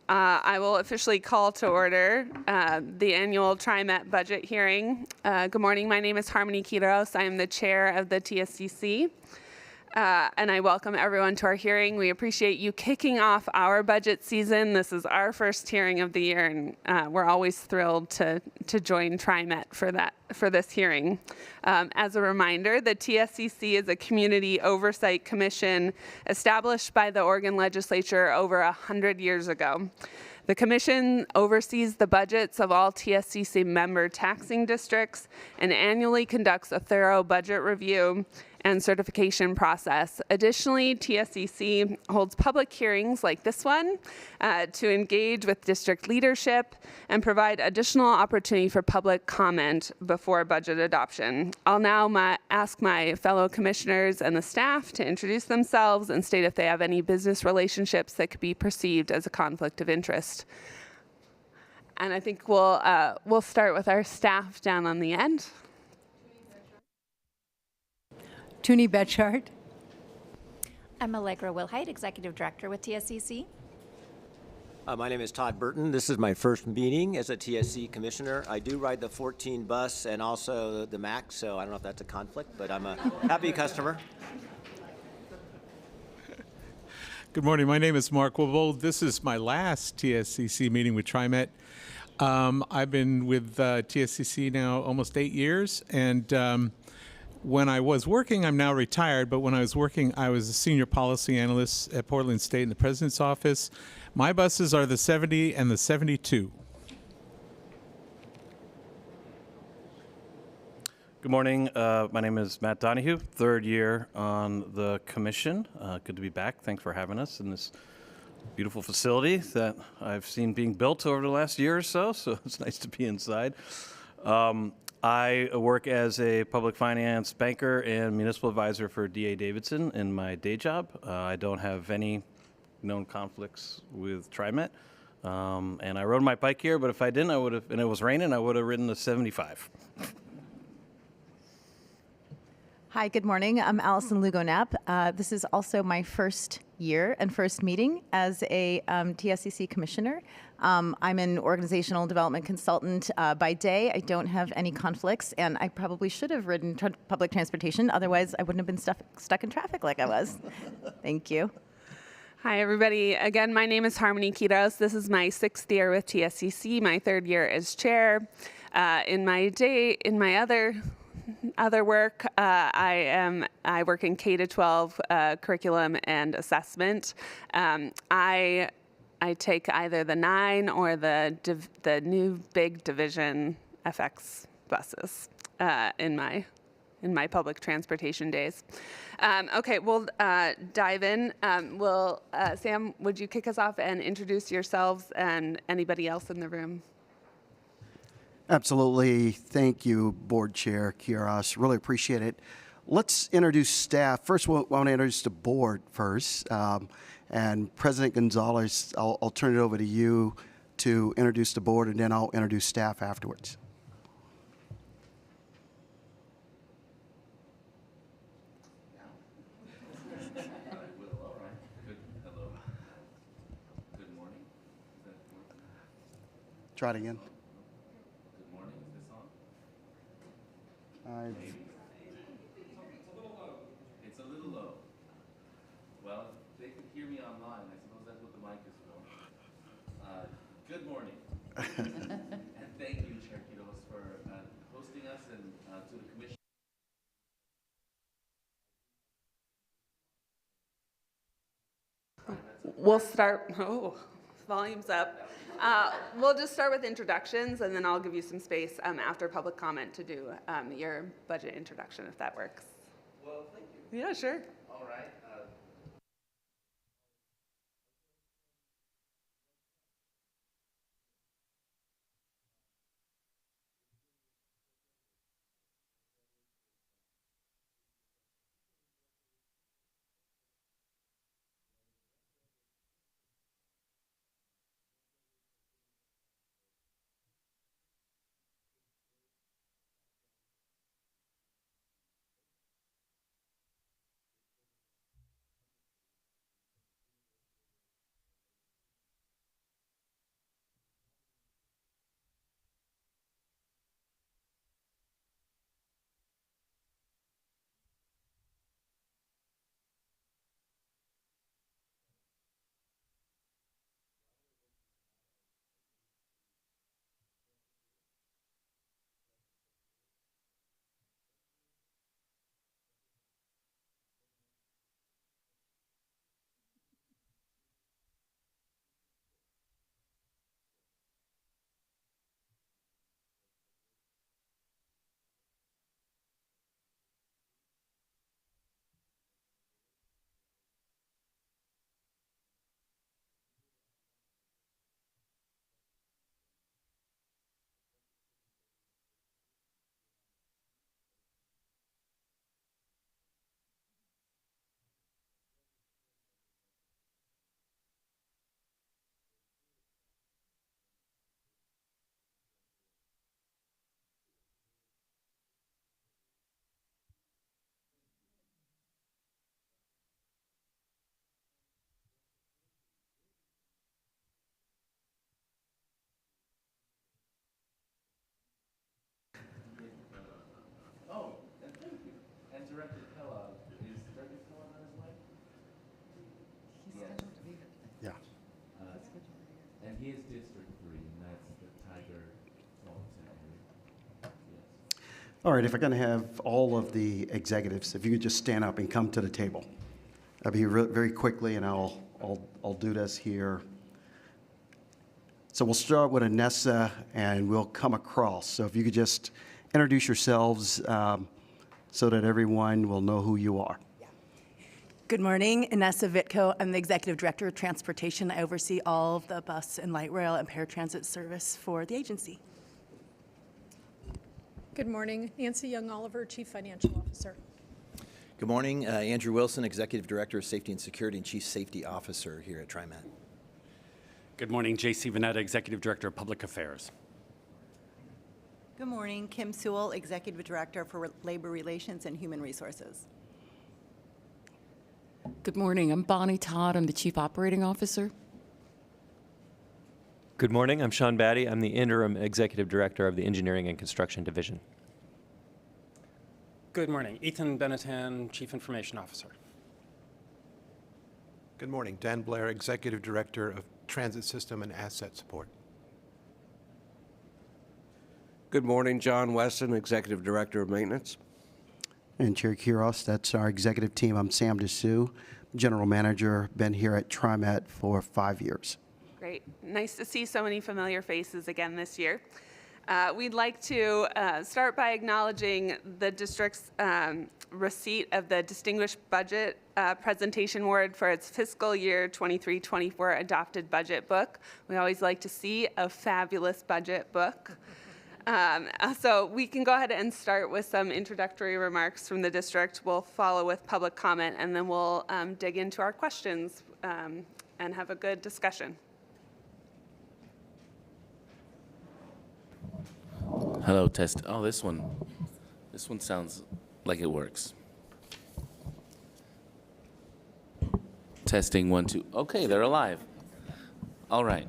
I will officially call to order the annual TriMet budget hearing. Good morning. My name is Harmony Quiros. I am the chair of the TSCC. And I welcome everyone to our hearing. We appreciate you kicking off our budget season. This is our first hearing of the year, and we're always thrilled to join TriMet for this hearing. As a reminder, the TSCC is a community oversight commission established by the Oregon legislature over 100 years ago. The commission oversees the budgets of all TSCC member taxing districts and annually conducts a thorough budget review and certification process. Additionally, TSCC holds public hearings like this one to engage with district leadership and provide additional opportunity for public comment before budget adoption. I'll now ask my fellow commissioners and the staff to introduce themselves and state if they have any business relationships that could be perceived as a conflict of interest. And I think we'll start with our staff down on the end. Toonie Betchart. I'm Allegra Wilhite, Executive Director with TSCC. My name is Todd Burton. This is my first meeting as a TSC Commissioner. I do ride the 14 bus and also the MAX, so I don't know if that's a conflict, but I'm a happy customer. Good morning. My name is Mark Wibold. This is my last TSCC meeting with TriMet. I've been with TSCC now almost 8 years, and when I was working, I'm now retired, but when I was working, I was a senior policy analyst at Portland State in the President's office. My buses are the 70 and the 72. Good morning. My name is Matt Donahue, third year on the commission. Good to be back. Thanks for having us in this beautiful facility that I've seen being built over the last year or so it's nice to be inside. I work as a public finance banker and municipal advisor for D.A. Davidson in my day job. I don't have any known conflicts with TriMet. And I rode my bike here, but if I didn't, I would have, and it was raining, I would have ridden the 75. Hi, good morning. I'm Allison Lugo-Knapp. This is also my first year and first meeting as a TSCC commissioner. I'm an organizational development consultant by day. I don't have any conflicts, and I probably should have ridden public transportation. Otherwise, I wouldn't have been stuck in traffic like I was. Thank you. Hi, everybody. Again, my name is Harmony Quiros. This is my 6th year with TSCC, my 3rd year as chair. In my other work, I work in K-12 curriculum and assessment. I take either the 9 or the new big division FX buses in my public transportation days. Okay, we'll dive in. Sam, would you kick us off and introduce yourselves and anybody else in the room? Absolutely. Thank you, Board Chair Quiros. Really appreciate it. Let's introduce staff. First, we want to introduce the board first. And President Gonzalez, I'll turn it over to you to introduce the board, and then I'll introduce staff afterwards. Try it again. Good morning. Is this on? Maybe. It's a little low. Well, if they could hear me online, I suppose that's what the mic is for. Good morning. And thank you, Chair Quiros, for hosting us and to the commission. We'll start, volume's up. We'll just start with introductions, and then I'll give you some space after public comment to do your budget introduction, if that works. Well, thank you. Yeah, sure. All right. he is District 3, and that's the Tiger Falls area. Yes. All right, if I'm going to have all of the executives, if you could just stand up and come to the table. I'll be very quickly, and I'll do this here. So we'll start with Anessa, and we'll come across. So if you could just introduce yourselves so that everyone will know who you are. Good morning, Inessa Vitko. I'm the Executive Director of Transportation. I oversee all of the bus and light rail and paratransit service for the agency. Good morning, Nancy Young-Oliver, Chief Financial Officer. Good morning, Andrew Wilson, Executive Director of Safety and Security and Chief Safety Officer here at TriMet. Good morning, J.C. Vanetta, Executive Director of Public Affairs. Good morning, Kim Sewell, Executive Director for Labor Relations and Human Resources. Good morning, I'm Bonnie Todd, I'm the Chief Operating Officer. Good morning, I'm Sean Batty, I'm the Interim Executive Director of the Engineering and Construction Division. Good morning, Ethan Benetton, Chief Information Officer. Good morning, Dan Blair, Executive Director of Transit System and Asset Support. Good morning, John Weston, Executive Director of Maintenance. And Chair Quiros, that's our executive team. I'm Sam Dessou, General Manager, been here at TriMet for 5 years. Great. Nice to see so many familiar faces again this year. We'd like to start by acknowledging the district's receipt of the Distinguished Budget Presentation Award for its fiscal year 23-24 adopted budget book. We always like to see a fabulous budget book. So we can go ahead and start with some introductory remarks from the district. We'll follow with public comment, and then we'll dig into our questions and have a good discussion. Hello, test. Oh, this one sounds like it works. Testing 1, 2. Okay, they're alive. All right.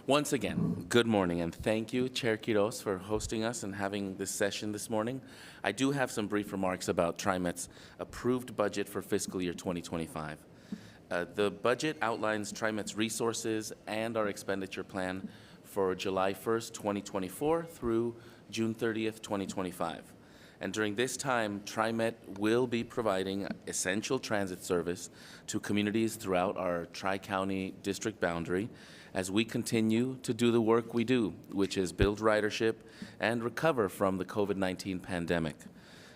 Once again, good morning, and thank you, Chair Quiros, for hosting us and having this session this morning. I do have some brief remarks about TriMet's approved budget for fiscal year 2025. The budget outlines TriMet's resources and our expenditure plan for July 1st, 2024 through June 30th, 2025. And during this time, TriMet will be providing essential transit service to communities throughout our Tri-County district boundary as we continue to do the work we do, which is build ridership and recover from the COVID-19 pandemic.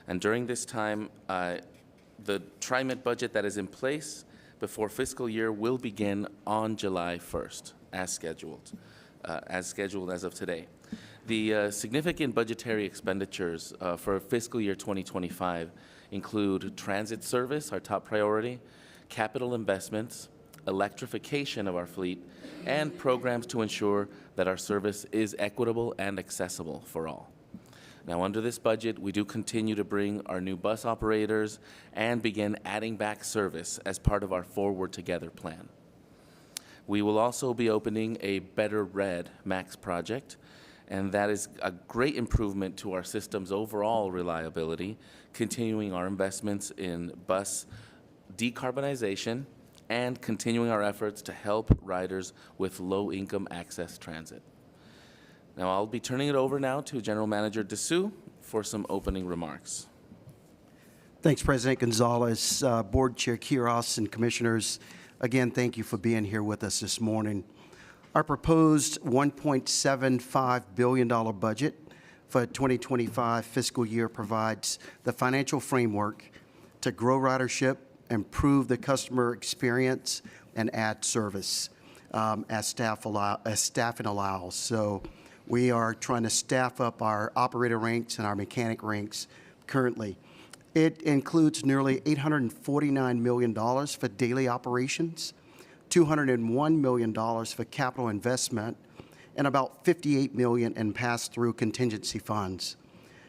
And during this time, the TriMet budget that is in place before fiscal year will begin on July 1st, as scheduled as of today. The significant budgetary expenditures for fiscal year 2025 include transit service, our top priority, capital investments, electrification of our fleet, and programs to ensure that our service is equitable and accessible for all. Now, under this budget, we do continue to bring our new bus operators and begin adding back service as part of our Forward Together plan. We will also be opening a Better Red MAX project, and that is a great improvement to our system's overall reliability, continuing our investments in bus decarbonization and continuing our efforts to help riders with low-income access transit. Now, I'll be turning it over now to General Manager Dessou for some opening remarks. Thanks, President Gonzalez, Board Chair Quiros, and Commissioners. Again, thank you for being here with us this morning. Our proposed $1.75 billion budget for 2025 fiscal year provides the financial framework to grow ridership, improve the customer experience, and add service as staffing allows. So we are trying to staff up our operator ranks and our mechanic ranks currently. It includes nearly $849 million for daily operations, $201 million for capital investment, and about $58 million in pass-through contingency funds.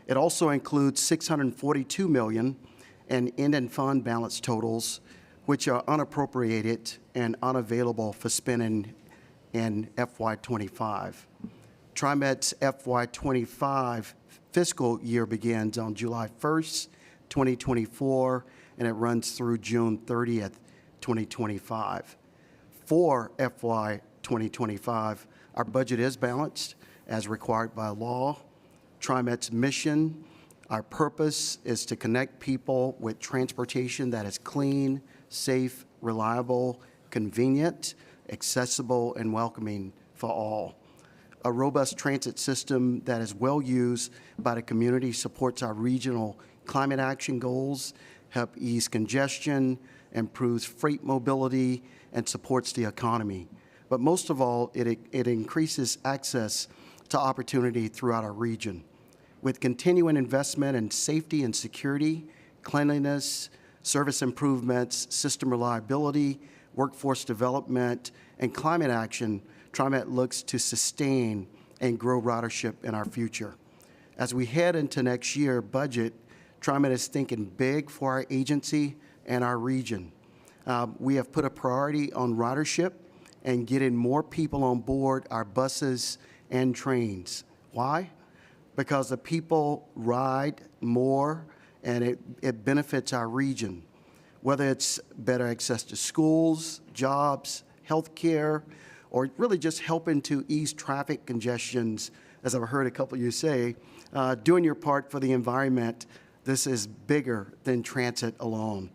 It also includes $642 million in end-and fund balance totals, which are unappropriated and unavailable for spending in FY25. TriMet's FY25 fiscal year begins on July 1st, 2024, and it runs through June 30th, 2025. For FY25, 2025. Our budget is balanced as required by law. TriMet's mission, our purpose is to connect people with transportation that is clean, safe, reliable, convenient, accessible, and welcoming for all. A robust transit system that is well used by the community supports our regional climate action goals, help ease congestion, improves freight mobility, and supports the economy. But most of all, it increases access to opportunity throughout our region. With continuing investment in safety and security, cleanliness, service improvements, system reliability, workforce development, and climate action, TriMet looks to sustain and grow ridership in our future. As we head into next year's budget, TriMet is thinking big for our agency and our region. We have put a priority on ridership and getting more people on board our buses and trains. Why? Because the people ride more and it benefits our region, whether it's better access to schools, jobs, healthcare, or really just helping to ease traffic congestions, as I've heard a couple of you say, doing your part for the environment. This is bigger than transit alone.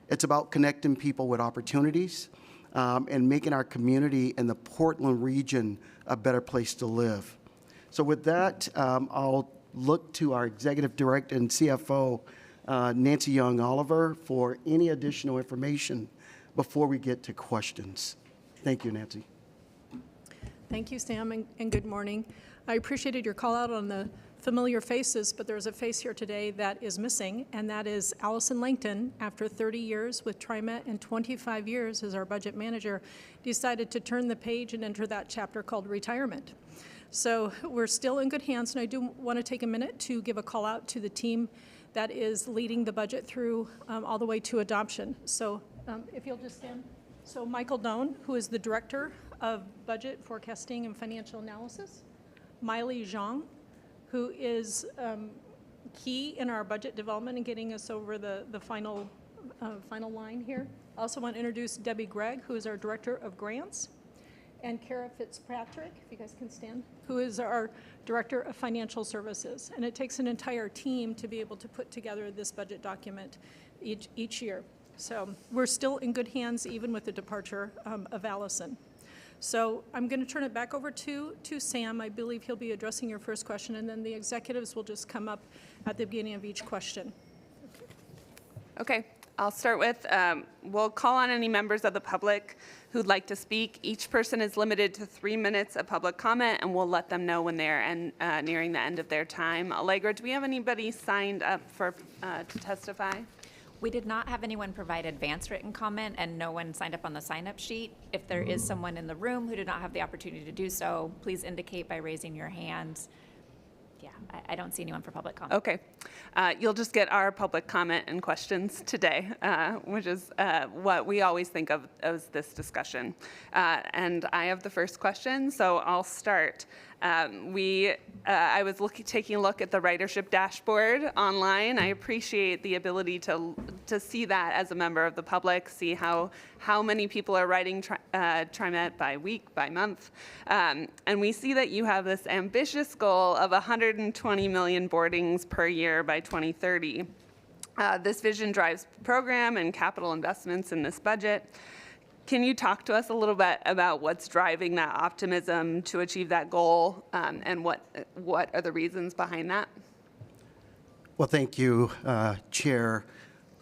It's about connecting people with opportunities and making our community in the Portland region a better place to live. So with that, I'll look to our Executive Director and CFO, Nancy Young-Oliver, for any additional information before we get to questions. Thank you, Nancy. Thank you, Sam, and good morning. I appreciated your call out on the familiar faces, but there's a face here today that is missing, and that is Allison Langton. After 30 years with TriMet and 25 years as our budget manager, decided to turn the page and enter that chapter called retirement. So we're still in good hands, and I do want to take a minute to give a call out to the team that is leading the budget through all the way to adoption. So if you'll just stand. So Michael Doan, who is the Director of Budget Forecasting and Financial Analysis. Miley Zhang, who is key in our budget development and getting us over the final line here. I also want to introduce Debbie Gregg, who is our Director of Grants, and Kara Fitzpatrick, if you guys can stand, who is our Director of Financial Services. And it takes an entire team to be able to put together this budget document each year. So we're still in good hands, even with the departure of Allison. So I'm going to turn it back over to Sam. I believe he'll be addressing your first question, and then the executives will just come up at the beginning of each question. Okay, I'll start with, we'll call on any members of the public who'd like to speak. Each person is limited to 3 minutes of public comment, and we'll let them know when they're nearing the end of their time. Allegra, do we have anybody signed up to testify? We did not have anyone provide advance written comment, and no one signed up on the sign-up sheet. If there is someone in the room who did not have the opportunity to do so, please indicate by raising your hand. Yeah, I don't see anyone for public comment. Okay. You'll just get our public comment and questions today, which is what we always think of as this discussion. And I have the first question, so I'll start. I was taking a look at the ridership dashboard online. I appreciate the ability to see that as a member of the public, see how many people are riding TriMet by week, by month. And we see that you have this ambitious goal of 120 million boardings per year by 2030. This vision drives program and capital investments in this budget. Can you talk to us a little bit about what's driving that optimism to achieve that goal, and what are the reasons behind that? Well, thank you, Chair.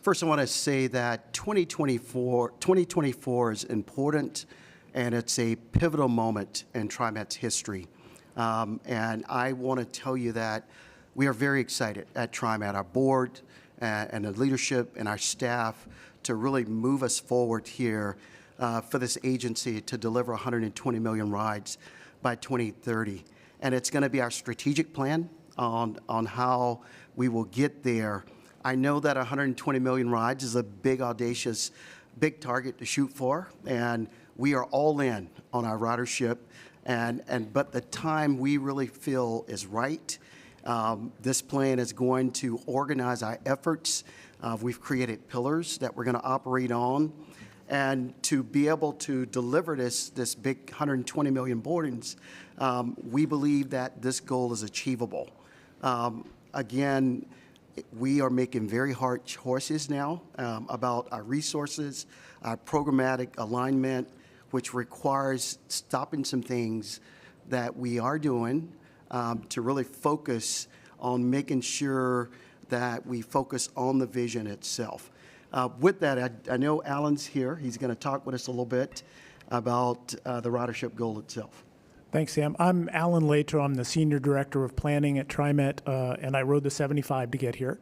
First, I want to say that 2024 is important, and it's a pivotal moment in TriMet's history. And I want to tell you that we are very excited at TriMet, our board and the leadership and our staff, to really move us forward here for this agency to deliver 120 million rides by 2030. And it's going to be our strategic plan on how we will get there. I know that 120 million rides is a big, audacious, big target to shoot for, and we are all in on our ridership. But the time we really feel is right. This plan is going to organize our efforts. We've created pillars that we're going to operate on. And to be able to deliver this big 120 million boardings, we believe that this goal is achievable. Again, we are making very hard choices now about our resources, our programmatic alignment, which requires stopping some things that we are doing to really focus on making sure that we focus on the vision itself. With that, I know Alan's here. He's going to talk with us a little bit about the ridership goal itself. Thanks, Sam. I'm Alan Leato. I'm the Senior Director of Planning at TriMet, and I rode the 75 to get here.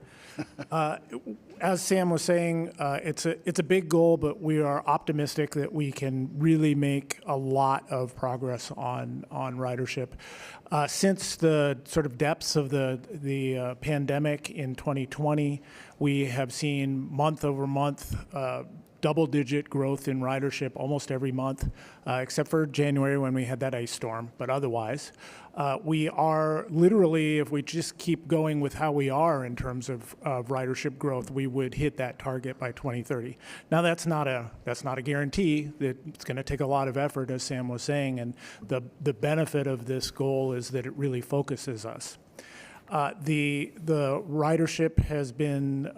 As Sam was saying, it's a big goal, but we are optimistic that we can really make a lot of progress on ridership. Since the sort of depths of the pandemic in 2020, we have seen month over month double-digit growth in ridership almost every month, except for January when we had that ice storm. But otherwise, we are literally, if we just keep going with how we are in terms of ridership growth, we would hit that target by 2030. Now, that's not a guarantee. It's going to take a lot of effort, as Sam was saying, and the benefit of this goal is that it really focuses us. The ridership has been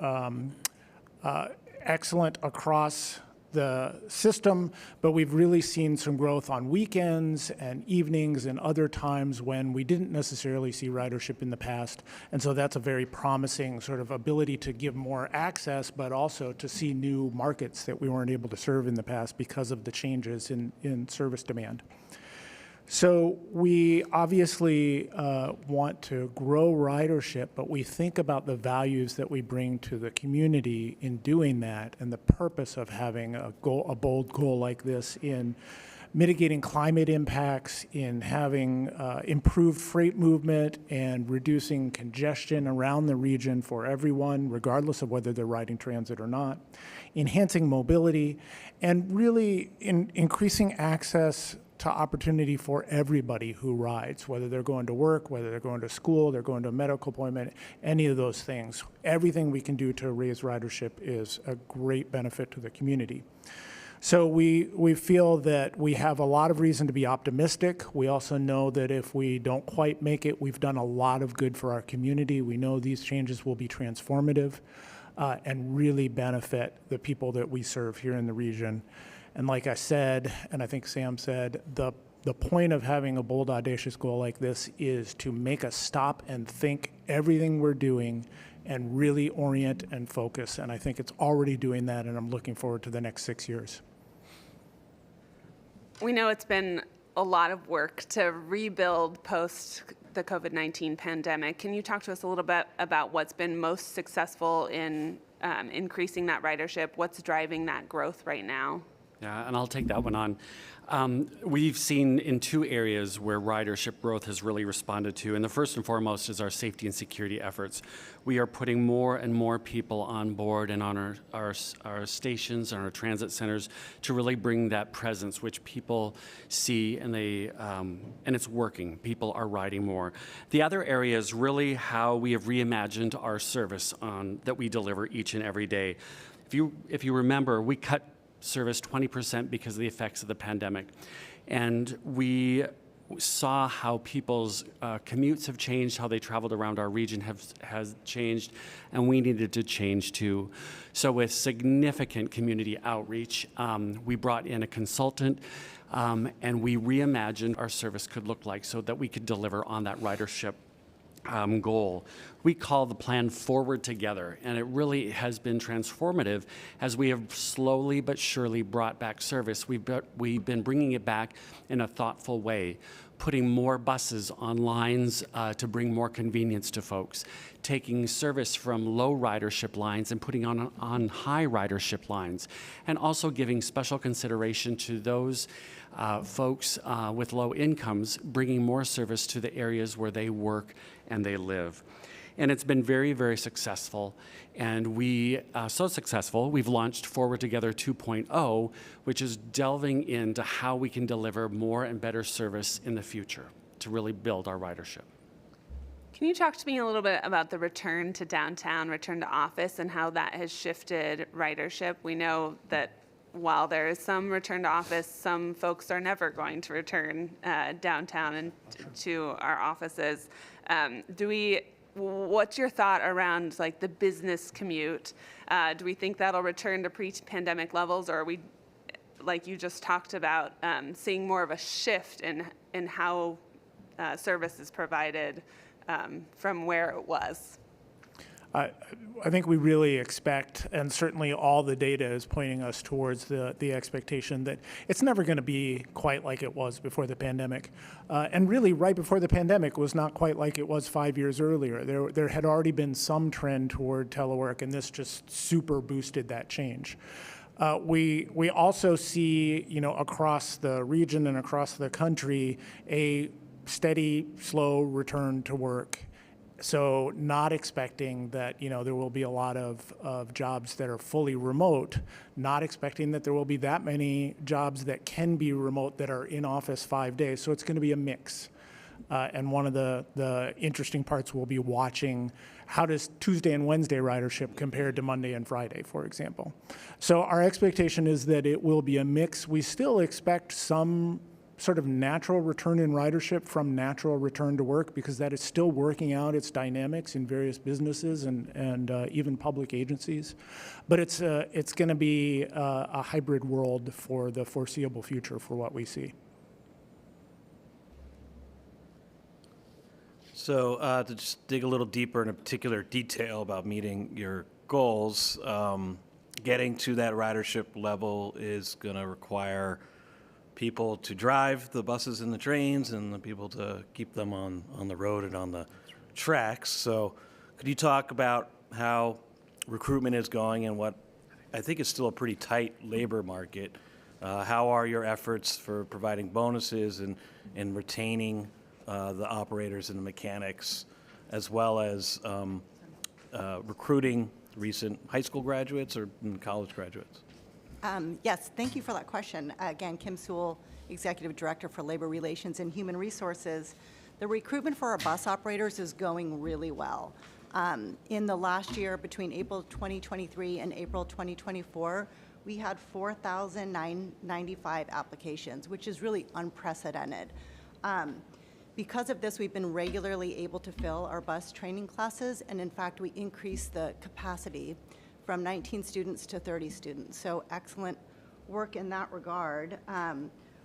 excellent across the system, but we've really seen some growth on weekends and evenings and other times when we didn't necessarily see ridership in the past. And so that's a very promising sort of ability to give more access, but also to see new markets that we weren't able to serve in the past because of the changes in service demand. So we obviously want to grow ridership, but we think about the values that we bring to the community in doing that, and the purpose of having a bold goal like this in mitigating climate impacts, in having improved freight movement and reducing congestion around the region for everyone, regardless of whether they're riding transit or not, enhancing mobility, and really increasing access to opportunity for everybody who rides, whether they're going to work, whether they're going to school, they're going to a medical appointment, any of those things. Everything we can do to raise ridership is a great benefit to the community. So we feel that we have a lot of reason to be optimistic. We also know that if we don't quite make it, we've done a lot of good for our community. We know these changes will be transformative and really benefit the people that we serve here in the region. And like I said, and I think Sam said, the point of having a bold, audacious goal like this is to make us stop and think everything we're doing and really orient and focus. And I think it's already doing that, and I'm looking forward to the next 6 years. We know it's been a lot of work to rebuild post the COVID-19 pandemic. Can you talk to us a little bit about what's been most successful in increasing that ridership? What's driving that growth right now? Yeah, and I'll take that one on. We've seen in two areas where ridership growth has really responded to, and the first and foremost is our safety and security efforts. We are putting more and more people on board and on our stations and our transit centers to really bring that presence, which people see, and and it's working. People are riding more. The other area is really how we have reimagined our service that we deliver each and every day. If you remember, we cut service 20% because of the effects of the pandemic. And we saw how people's commutes have changed, how they traveled around our region has changed, and we needed to change too. So with significant community outreach, we brought in a consultant and we reimagined our service could look like so that we could deliver on that ridership goal. We call the plan Forward Together, and it really has been transformative as we have slowly but surely brought back service. We've been bringing it back in a thoughtful way, putting more buses on lines to bring more convenience to folks, taking service from low ridership lines and putting on high ridership lines, and also giving special consideration to those folks with low incomes, bringing more service to the areas where they work and they live. And it's been very, very successful. And so successful, we've launched Forward Together 2.0, which is delving into how we can deliver more and better service in the future to really build our ridership. Can you talk to me a little bit about the return to downtown, return to office, and how that has shifted ridership? We know that while there is some return to office, some folks are never going to return downtown and to our offices. What's your thought around like the business commute? Do we think that'll return to pre-pandemic levels, or are we, like you just talked about, seeing more of a shift in how service is provided from where it was? I think we really expect, and certainly all the data is pointing us towards the expectation that it's never going to be quite like it was before the pandemic. And really, right before the pandemic was not quite like it was 5 years earlier. There had already been some trend toward telework, and this just super boosted that change. We also see, across the region and across the country, a steady, slow return to work. So not expecting that, there will be a lot of jobs that are fully remote, not expecting that there will be that many jobs that can be remote that are in office 5 days. So it's going to be a mix. And one of the interesting parts will be watching how does Tuesday and Wednesday ridership compare to Monday and Friday, for example. So our expectation is that it will be a mix. We still expect some sort of natural return in ridership from natural return to work, because that is still working out its dynamics in various businesses and even public agencies. But it's going to be a hybrid world for the foreseeable future for what we see. So to just dig a little deeper in a particular detail about meeting your goals, getting to that ridership level is going to require people to drive the buses and the trains, and the people to keep them on the road and on the tracks. So could you talk about how recruitment is going and what I think is still a pretty tight labor market? How are your efforts for providing bonuses and retaining the operators and the mechanics, as well as recruiting recent high school graduates or college graduates? Yes, thank you for that question. Again, Kim Sewell, Executive Director for Labor Relations and Human Resources. The recruitment for our bus operators is going really well. In the last year, between April 2023 and April 2024, we had 4,995 applications, which is really unprecedented. Because of this, we've been regularly able to fill our bus training classes, and in fact, we increased the capacity from 19 students to 30 students. So excellent work in that regard.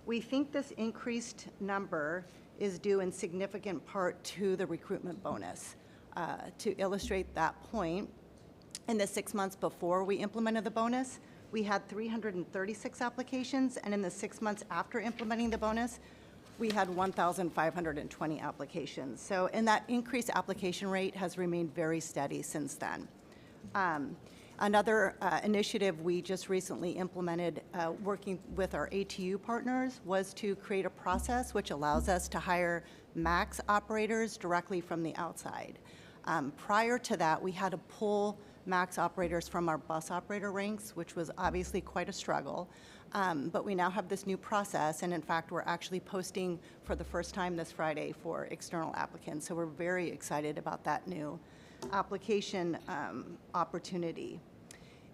We think this increased number is due in significant part to the recruitment bonus. To illustrate that point, in the 6 months before we implemented the bonus, we had 336 applications, and in the 6 months after implementing the bonus, we had 1,520 applications. So, and that increased application rate has remained very steady since then. Another initiative we just recently implemented, working with our ATU partners, was to create a process which allows us to hire max operators directly from the outside. Prior to that, we had to pull max operators from our bus operator ranks, which was obviously quite a struggle. But we now have this new process, and in fact, we're actually posting for the first time this Friday for external applicants. So we're very excited about that new application opportunity.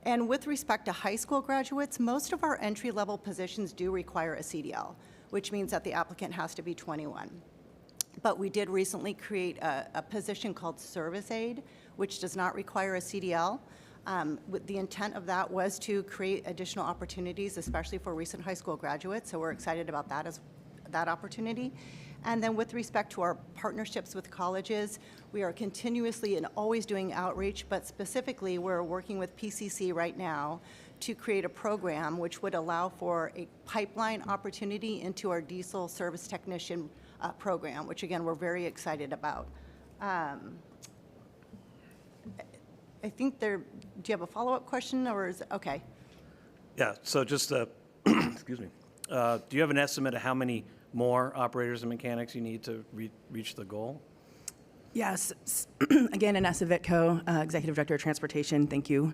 And with respect to high school graduates, most of our entry-level positions do require a CDL, which means that the applicant has to be 21. But we did recently create a position called service aide, which does not require a CDL. With the intent of that was to create additional opportunities, especially for recent high school graduates. So we're excited about that opportunity. And then with respect to our partnerships with colleges, we are continuously and always doing outreach, but specifically we're working with PCC right now to create a program which would allow for a pipeline opportunity into our diesel service technician program, which again, we're very excited about. I think do you have a follow-up question, or is, okay. Yeah, so just, excuse me. Do you have an estimate of how many more operators and mechanics you need to reach the goal? Yes. Again, Inessa Vitko, Executive Director of Transportation. Thank you.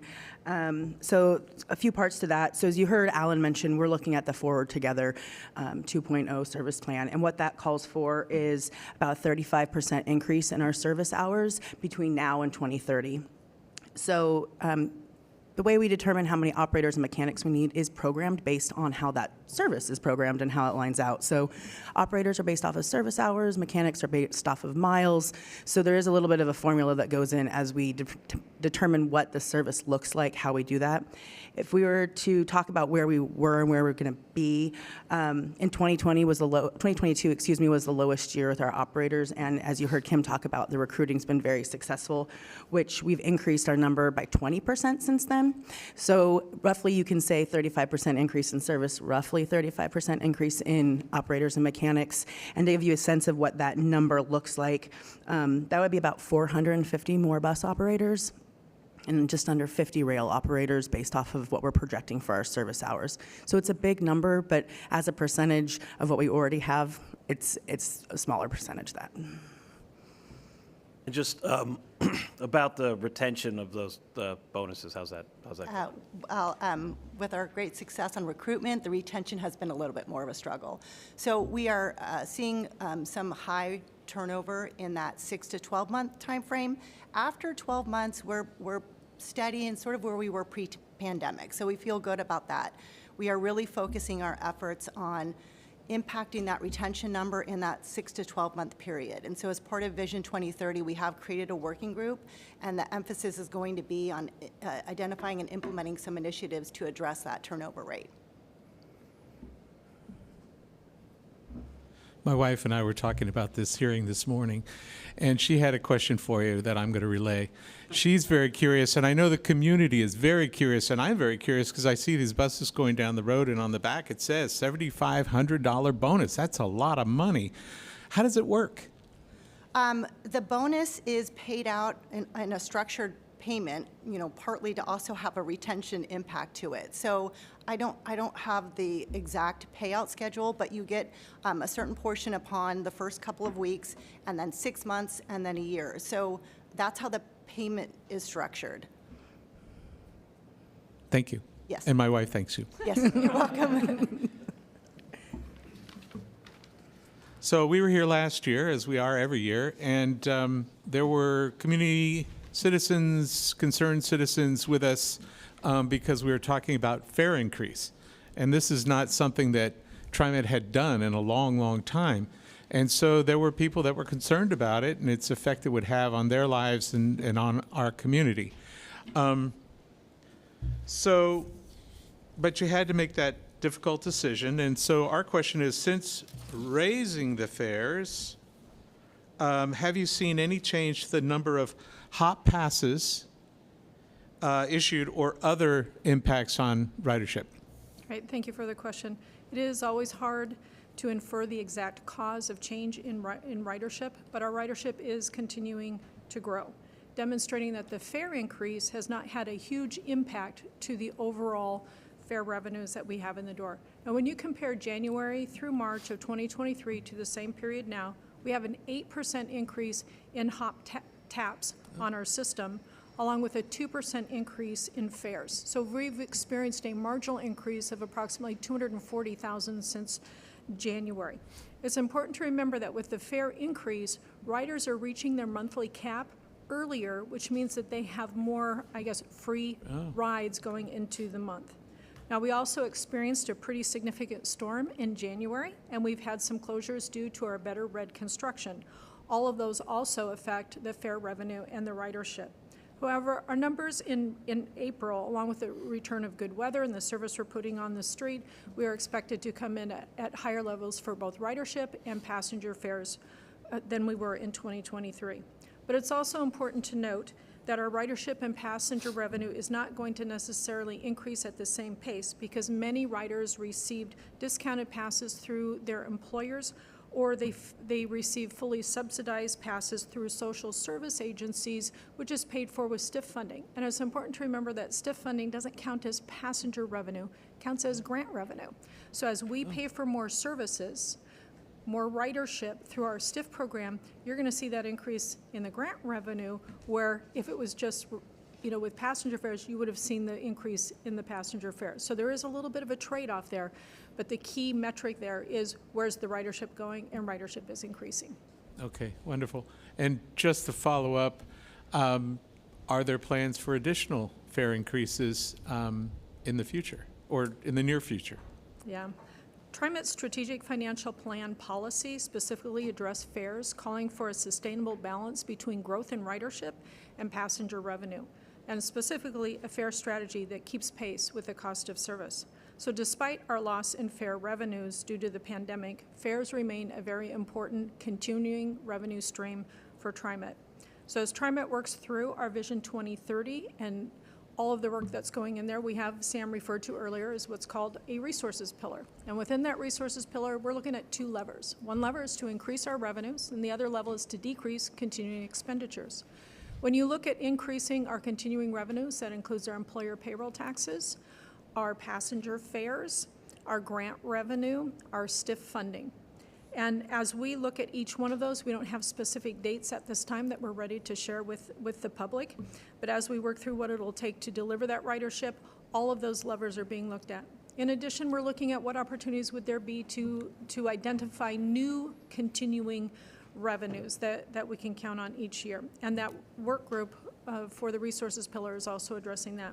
So a few parts to that. So as you heard Alan mention, we're looking at the Forward Together 2.0 service plan. And what that calls for is about a 35% increase in our service hours between now and 2030. So the way we determine how many operators and mechanics we need is programmed based on how that service is programmed and how it lines out. So operators are based off of service hours, mechanics are based off of miles. So there is a little bit of a formula that goes in as we determine what the service looks like, how we do that. If we were to talk about where we were and where we're going to be, in 2022, was the lowest year with our operators. And as you heard Kim talk about, the recruiting's been very successful, which we've increased our number by 20% since then. So roughly you can say 35% increase in service, roughly 35% increase in operators and mechanics. And to give you a sense of what that number looks like, that would be about 450 more bus operators and just under 50 rail operators based off of what we're projecting for our service hours. So it's a big number, but as a percentage of what we already have, it's a smaller percentage of that. And just about the retention of those bonuses, how's that going? With our great success on recruitment, the retention has been a little bit more of a struggle. So we are seeing some high turnover in that 6 to 12 month time frame. After 12 months, we're steady and sort of where we were pre-pandemic. So we feel good about that. We are really focusing our efforts on impacting that retention number in that 6 to 12 month period. And so as part of Vision 2030, we have created a working group, and the emphasis is going to be on identifying and implementing some initiatives to address that turnover rate. My wife and I were talking about this hearing this morning, and she had a question for you that I'm going to relay. She's very curious, and I know the community is very curious, and I'm very curious because I see these buses going down the road, and on the back it says $7,500 bonus. That's a lot of money. How does it work? The bonus is paid out in a structured payment, partly to also have a retention impact to it. So I don't have the exact payout schedule, but you get a certain portion upon the first couple of weeks, and then 6 months, and then a year. So that's how the payment is structured. Thank you. Yes. And my wife thanks you. Yes, you're welcome. So we were here last year, as we are every year, and there were community citizens, concerned citizens with us because we were talking about fare increase. And this is not something that TriMet had done in a long, long time. And so there were people that were concerned about it and its effect it would have on their lives and on our community. But you had to make that difficult decision. And so our question is, since raising the fares, have you seen any change to the number of hop passes issued or other impacts on ridership? Right, thank you for the question. It is always hard to infer the exact cause of change in ridership, but our ridership is continuing to grow, demonstrating that the fare increase has not had a huge impact to the overall fare revenues that we have in the door. Now, when you compare January through March of 2023 to the same period now, we have an 8% increase in hop taps on our system, along with a 2% increase in fares. So we've experienced a marginal increase of approximately 240,000 since January. It's important to remember that with the fare increase, riders are reaching their monthly cap earlier, which means that they have more, free rides going into the month. Now, we also experienced a pretty significant storm in January, and we've had some closures due to our better red construction. All of those also affect the fare revenue and the ridership. However, our numbers in April, along with the return of good weather and the service we're putting on the street, we are expected to come in at higher levels for both ridership and passenger fares than we were in 2023. But it's also important to note that our ridership and passenger revenue is not going to necessarily increase at the same pace because many riders received discounted passes through their employers, or they receive fully subsidized passes through social service agencies, which is paid for with STIF funding. And it's important to remember that STIF funding doesn't count as passenger revenue, counts as grant revenue. So as we pay for more services, more ridership through our STIF program, you're gonna see that increase in the grant revenue, where if it was just with passenger fares, you would have seen the increase in the passenger fares. So there is a little bit of a trade-off there, but the key metric there is where's the ridership going, and ridership is increasing. Okay, wonderful. And just to follow up, are there plans for additional fare increases in the future or in the near future? Yeah. TriMet's strategic financial plan policy specifically addressed fares, calling for a sustainable balance between growth in ridership and passenger revenue, and specifically a fare strategy that keeps pace with the cost of service. So despite our loss in fare revenues due to the pandemic, fares remain a very important continuing revenue stream for TriMet. So as TriMet works through our Vision 2030 and all of the work that's going in there, we have, Sam referred to earlier, is what's called a resources pillar. And within that resources pillar, we're looking at two levers. One lever is to increase our revenues, and the other level is to decrease continuing expenditures. When you look at increasing our continuing revenues, that includes our employer payroll taxes, our passenger fares, our grant revenue, our STIF funding. And as we look at each one of those, we don't have specific dates at this time that we're ready to share with the public. But as we work through what it'll take to deliver that ridership, all of those levers are being looked at. In addition, we're looking at what opportunities would there be to identify new continuing revenues that we can count on each year. And that work group for the resources pillar is also addressing that.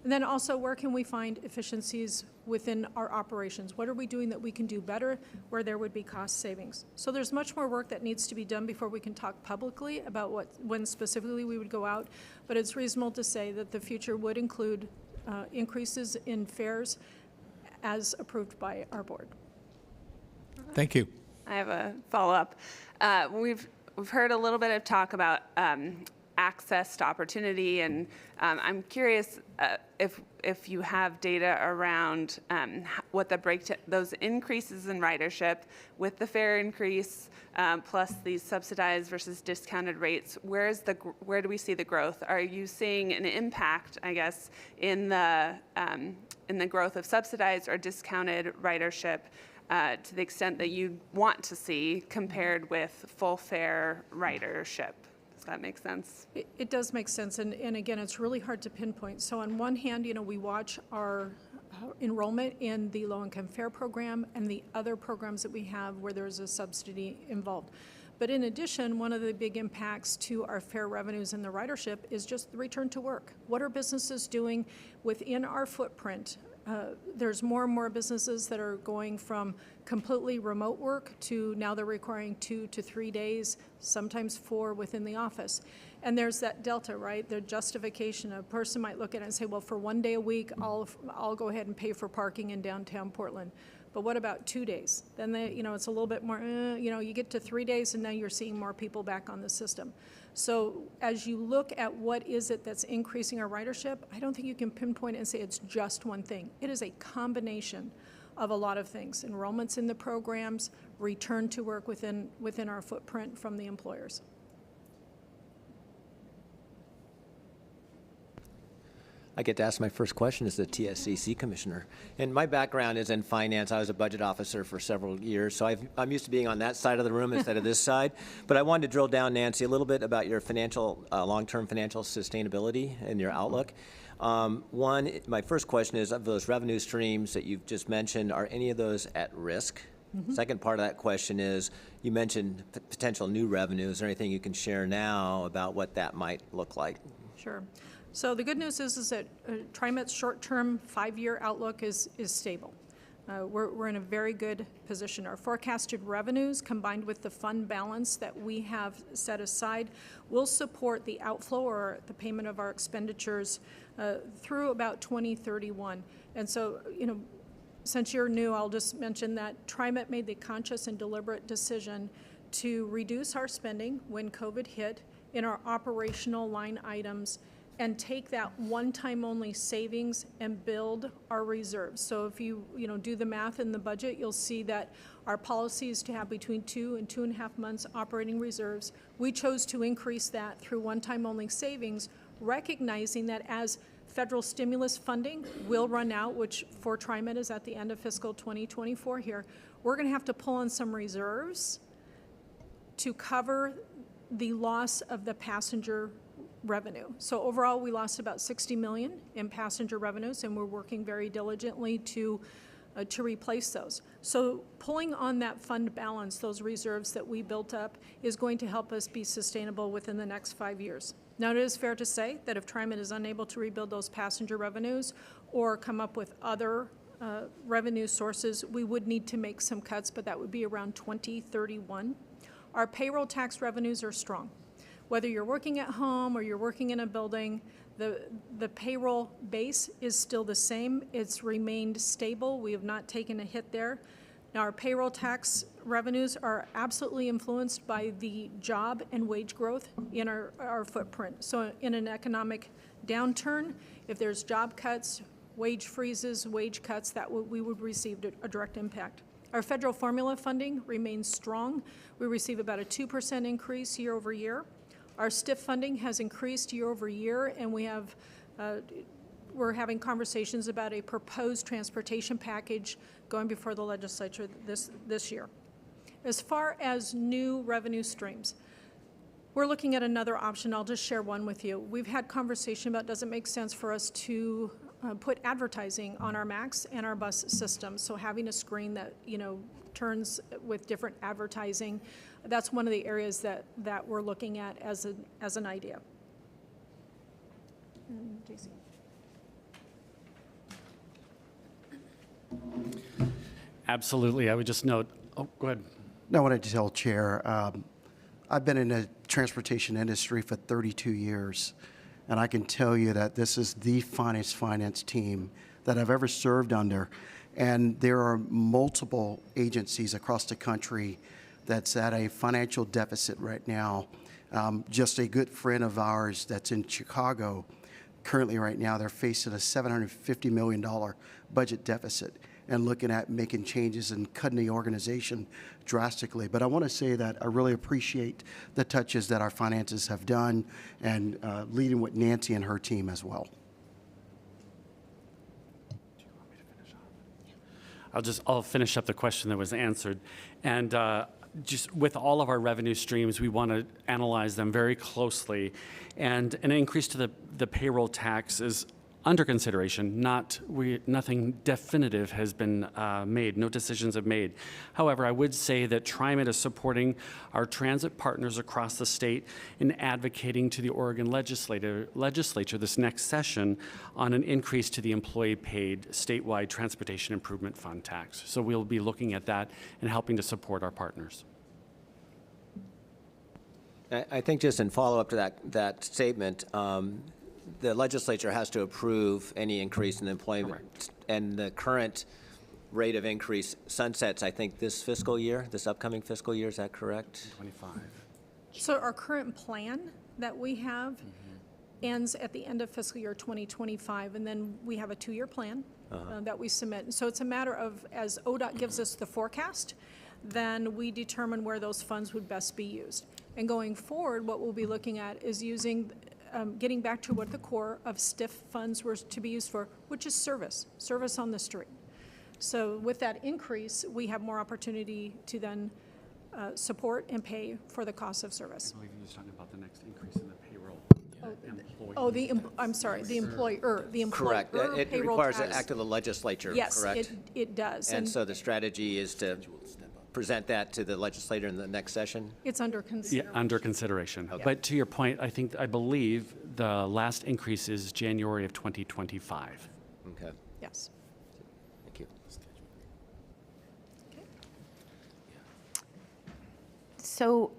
And then also, where can we find efficiencies within our operations? What are we doing that we can do better where there would be cost savings? So there's much more work that needs to be done before we can talk publicly about when specifically we would go out. But it's reasonable to say that the future would include increases in fares as approved by our board. Thank you. I have a follow-up. We've heard a little bit of talk about access to opportunity, and I'm curious if you have data around what the those increases in ridership with the fare increase plus these subsidized versus discounted rates. Where do we see the growth? Are you seeing an impact, I guess, in the growth of subsidized or discounted ridership to the extent that you want to see compared with full fare ridership? That makes sense? It does make sense, and again, it's really hard to pinpoint. So on one hand, we watch our enrollment in the low-income fare program and the other programs that we have where there's a subsidy involved. But in addition, one of the big impacts to our fare revenues and the ridership is just the return to work. What are businesses doing within our footprint? There's more and more businesses that are going from completely remote work to now they're requiring 2 to 3 days, sometimes 4 within the office. And there's that delta, right? The justification. A person might look at it and say, well, for 1 day a week, I'll go ahead and pay for parking in downtown Portland. But what about 2 days? Then it's a little bit more, you get to 3 days and now you're seeing more people back on the system. So as you look at what is it that's increasing our ridership, I don't think you can pinpoint it and say it's just one thing. It is a combination of a lot of things. Enrollments in the programs, return to work within our footprint from the employers. I get to ask my first question as the TSCC commissioner. And my background is in finance. I was a budget officer for several years, so I'm used to being on that side of the room instead of this side. But I wanted to drill down, Nancy, a little bit about your long-term financial sustainability and your outlook. My first question is, of those revenue streams that you've just mentioned, are any of those at risk? Mm-hmm. Second part of that question is, you mentioned potential new revenue. Is there anything you can share now about what that might look like? Sure. So the good news is that TriMet's short-term 5-year outlook is stable. We're in a very good position. Our forecasted revenues combined with the fund balance that we have set aside will support the outflow or the payment of our expenditures through about 2031. And so, since you're new, I'll just mention that TriMet made the conscious and deliberate decision to reduce our spending when COVID hit in our operational line items and take that one-time only savings and build our reserves. So if you do the math in the budget, you'll see that our policy is to have between 2 and 2.5 months operating reserves. We chose to increase that through one-time only savings, recognizing that as federal stimulus funding will run out, which for TriMet is at the end of fiscal 2024 here, we're gonna have to pull on some reserves to cover the loss of the passenger revenue. So overall, we lost about $60 million in passenger revenues, and we're working very diligently to replace those. So pulling on that fund balance, those reserves that we built up, is going to help us be sustainable within the next 5 years. Now, it is fair to say that if TriMet is unable to rebuild those passenger revenues or come up with other revenue sources, we would need to make some cuts, but that would be around 2031. Our payroll tax revenues are strong. Whether you're working at home or you're working in a building, the payroll base is still the same. It's remained stable. We have not taken a hit there. Now, our payroll tax revenues are absolutely influenced by the job and wage growth in our footprint. So in an economic downturn, if there's job cuts, wage freezes, wage cuts, we would receive a direct impact. Our federal formula funding remains strong. We receive about a 2% increase year over year. Our STIF funding has increased year over year, and we're having conversations about a proposed transportation package going before the legislature this year. As far as new revenue streams, we're looking at another option. I'll just share one with you. We've had conversation about, does it make sense for us to put advertising on our MAX and our bus system? So having a screen that, turns with different advertising, that's one of the areas that we're looking at as an idea. JC. Absolutely. I would just note, go ahead. No, I wanted to tell Chair, I've been in the transportation industry for 32 years, and I can tell you that this is the finest finance team that I've ever served under. And there are multiple agencies across the country that's at a financial deficit right now. Just a good friend of ours that's in Chicago, currently right now, they're facing a $750 million budget deficit and looking at making changes and cutting the organization drastically. But I want to say that I really appreciate the touches that our finances have done and leading with Nancy and her team as well. I'll finish up the question that was answered. And just with all of our revenue streams, we want to analyze them very closely. And an increase to the payroll tax is under consideration. Nothing definitive has been made. No decisions have made. However, I would say that TriMet is supporting our transit partners across the state in advocating to the Oregon legislature this next session on an increase to the employee-paid statewide transportation improvement fund tax. So we'll be looking at that and helping to support our partners. I think just in follow-up to that statement, the legislature has to approve any increase in employment. Correct. And the current rate of increase sunsets, I think, this upcoming fiscal year, is that correct? 25. So our current plan that we have ends at the end of fiscal year 2025, and then we have a 2-year plan that we submit. So it's a matter of, as ODOT gives us the forecast, then we determine where those funds would best be used. And going forward, what we'll be looking at is using getting back to what the core of STIF funds were to be used for, which is service on the street. So with that increase, we have more opportunity to then support and pay for the cost of service. I believe he was talking about the next increase in the payroll. I'm sorry, the employer. Correct. It requires an act of the legislature, yes, correct? Yes, it does. And so the strategy is to present that to the legislator in the next session? It's under consideration. Yeah, under consideration. Okay. But to your point, I believe the last increase is January of 2025. Okay. Yes. Thank you. So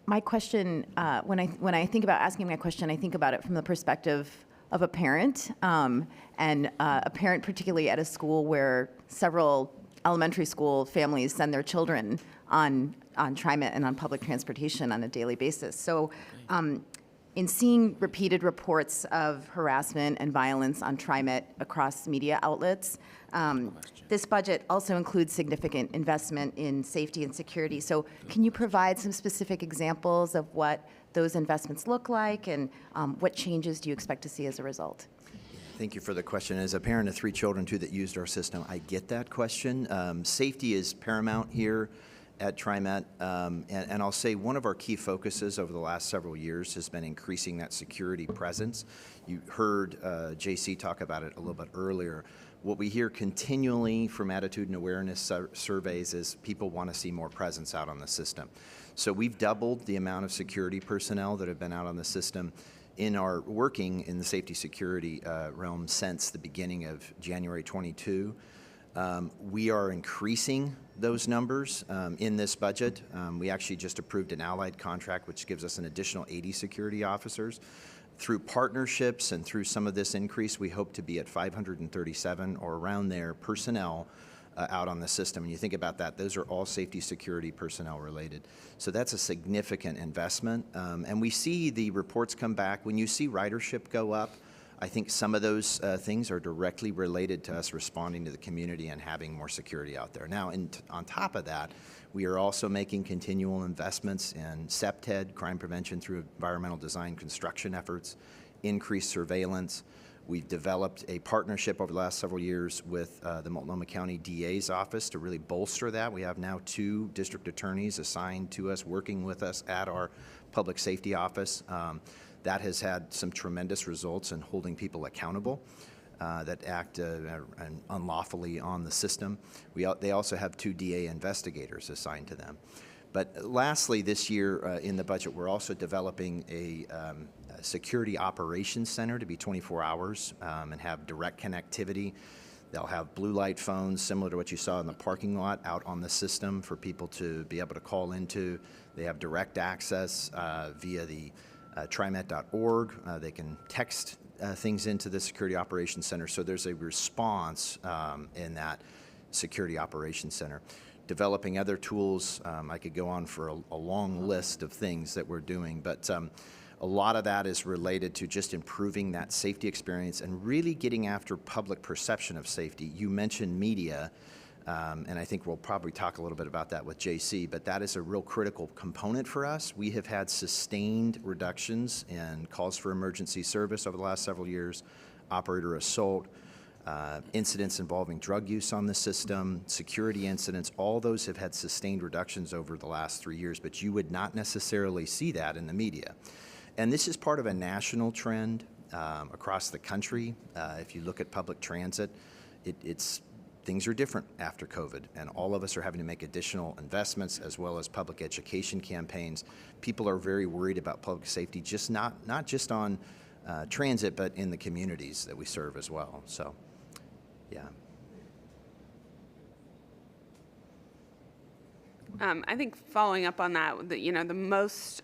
my question, when I think about asking my question, I think about it from the perspective of a parent, and a parent particularly at a school where several elementary school families send their children on TriMet and on public transportation on a daily basis. So in seeing repeated reports of harassment and violence on TriMet across media outlets, this budget also includes significant investment in safety and security. So can you provide some specific examples of what those investments look like, and what changes do you expect to see as a result? Thank you for the question. As a parent of 3 children, too, that used our system, I get that question. Safety is paramount here at TriMet, and I'll say one of our key focuses over the last several years has been increasing that security presence. You heard JC talk about it a little bit earlier. What we hear continually from attitude and awareness surveys is people want to see more presence out on the system. So we've doubled the amount of security personnel that have been out on the system. in our working in the safety security realm since the beginning of January 22, we are increasing those numbers in this budget. We actually just approved an allied contract, which gives us an additional 80 security officers. Through partnerships and through some of this increase, we hope to be at 537 or around there personnel out on the system. And you think about that, those are all safety security personnel related. So that's a significant investment. And we see the reports come back. When you see ridership go up, I think some of those things are directly related to us responding to the community and having more security out there. Now, on top of that, we are also making continual investments in SEPTED, crime prevention through environmental design construction efforts, increased surveillance. We've developed a partnership over the last several years with the Multnomah County DA's office to really bolster that. We have now 2 district attorneys assigned to us, working with us at our public safety office. That has had some tremendous results in holding people accountable that act unlawfully on the system. They also have 2 DA investigators assigned to them. But lastly, this year in the budget, we're also developing a security operations center to be 24 hours and have direct connectivity. They'll have blue light phones similar to what you saw in the parking lot out on the system for people to be able to call into. They have direct access via the TriMet.org. They can text things into the Security Operations Center. So there's a response in that Security Operations Center. Developing other tools, I could go on for a long list of things that we're doing, but a lot of that is related to just improving that safety experience and really getting after public perception of safety. You mentioned media. And I think we'll probably talk a little bit about that with JC, but that is a real critical component for us. We have had sustained reductions in calls for emergency service over the last several years, operator assault, incidents involving drug use on the system, security incidents. All those have had sustained reductions over the last 3 years, but you would not necessarily see that in the media. And this is part of a national trend across the country. If you look at public transit, things are different after COVID, and all of us are having to make additional investments as well as public education campaigns. People are very worried about public safety, just not just on transit, but in the communities that we serve as well. So, yeah. I think following up on that, the most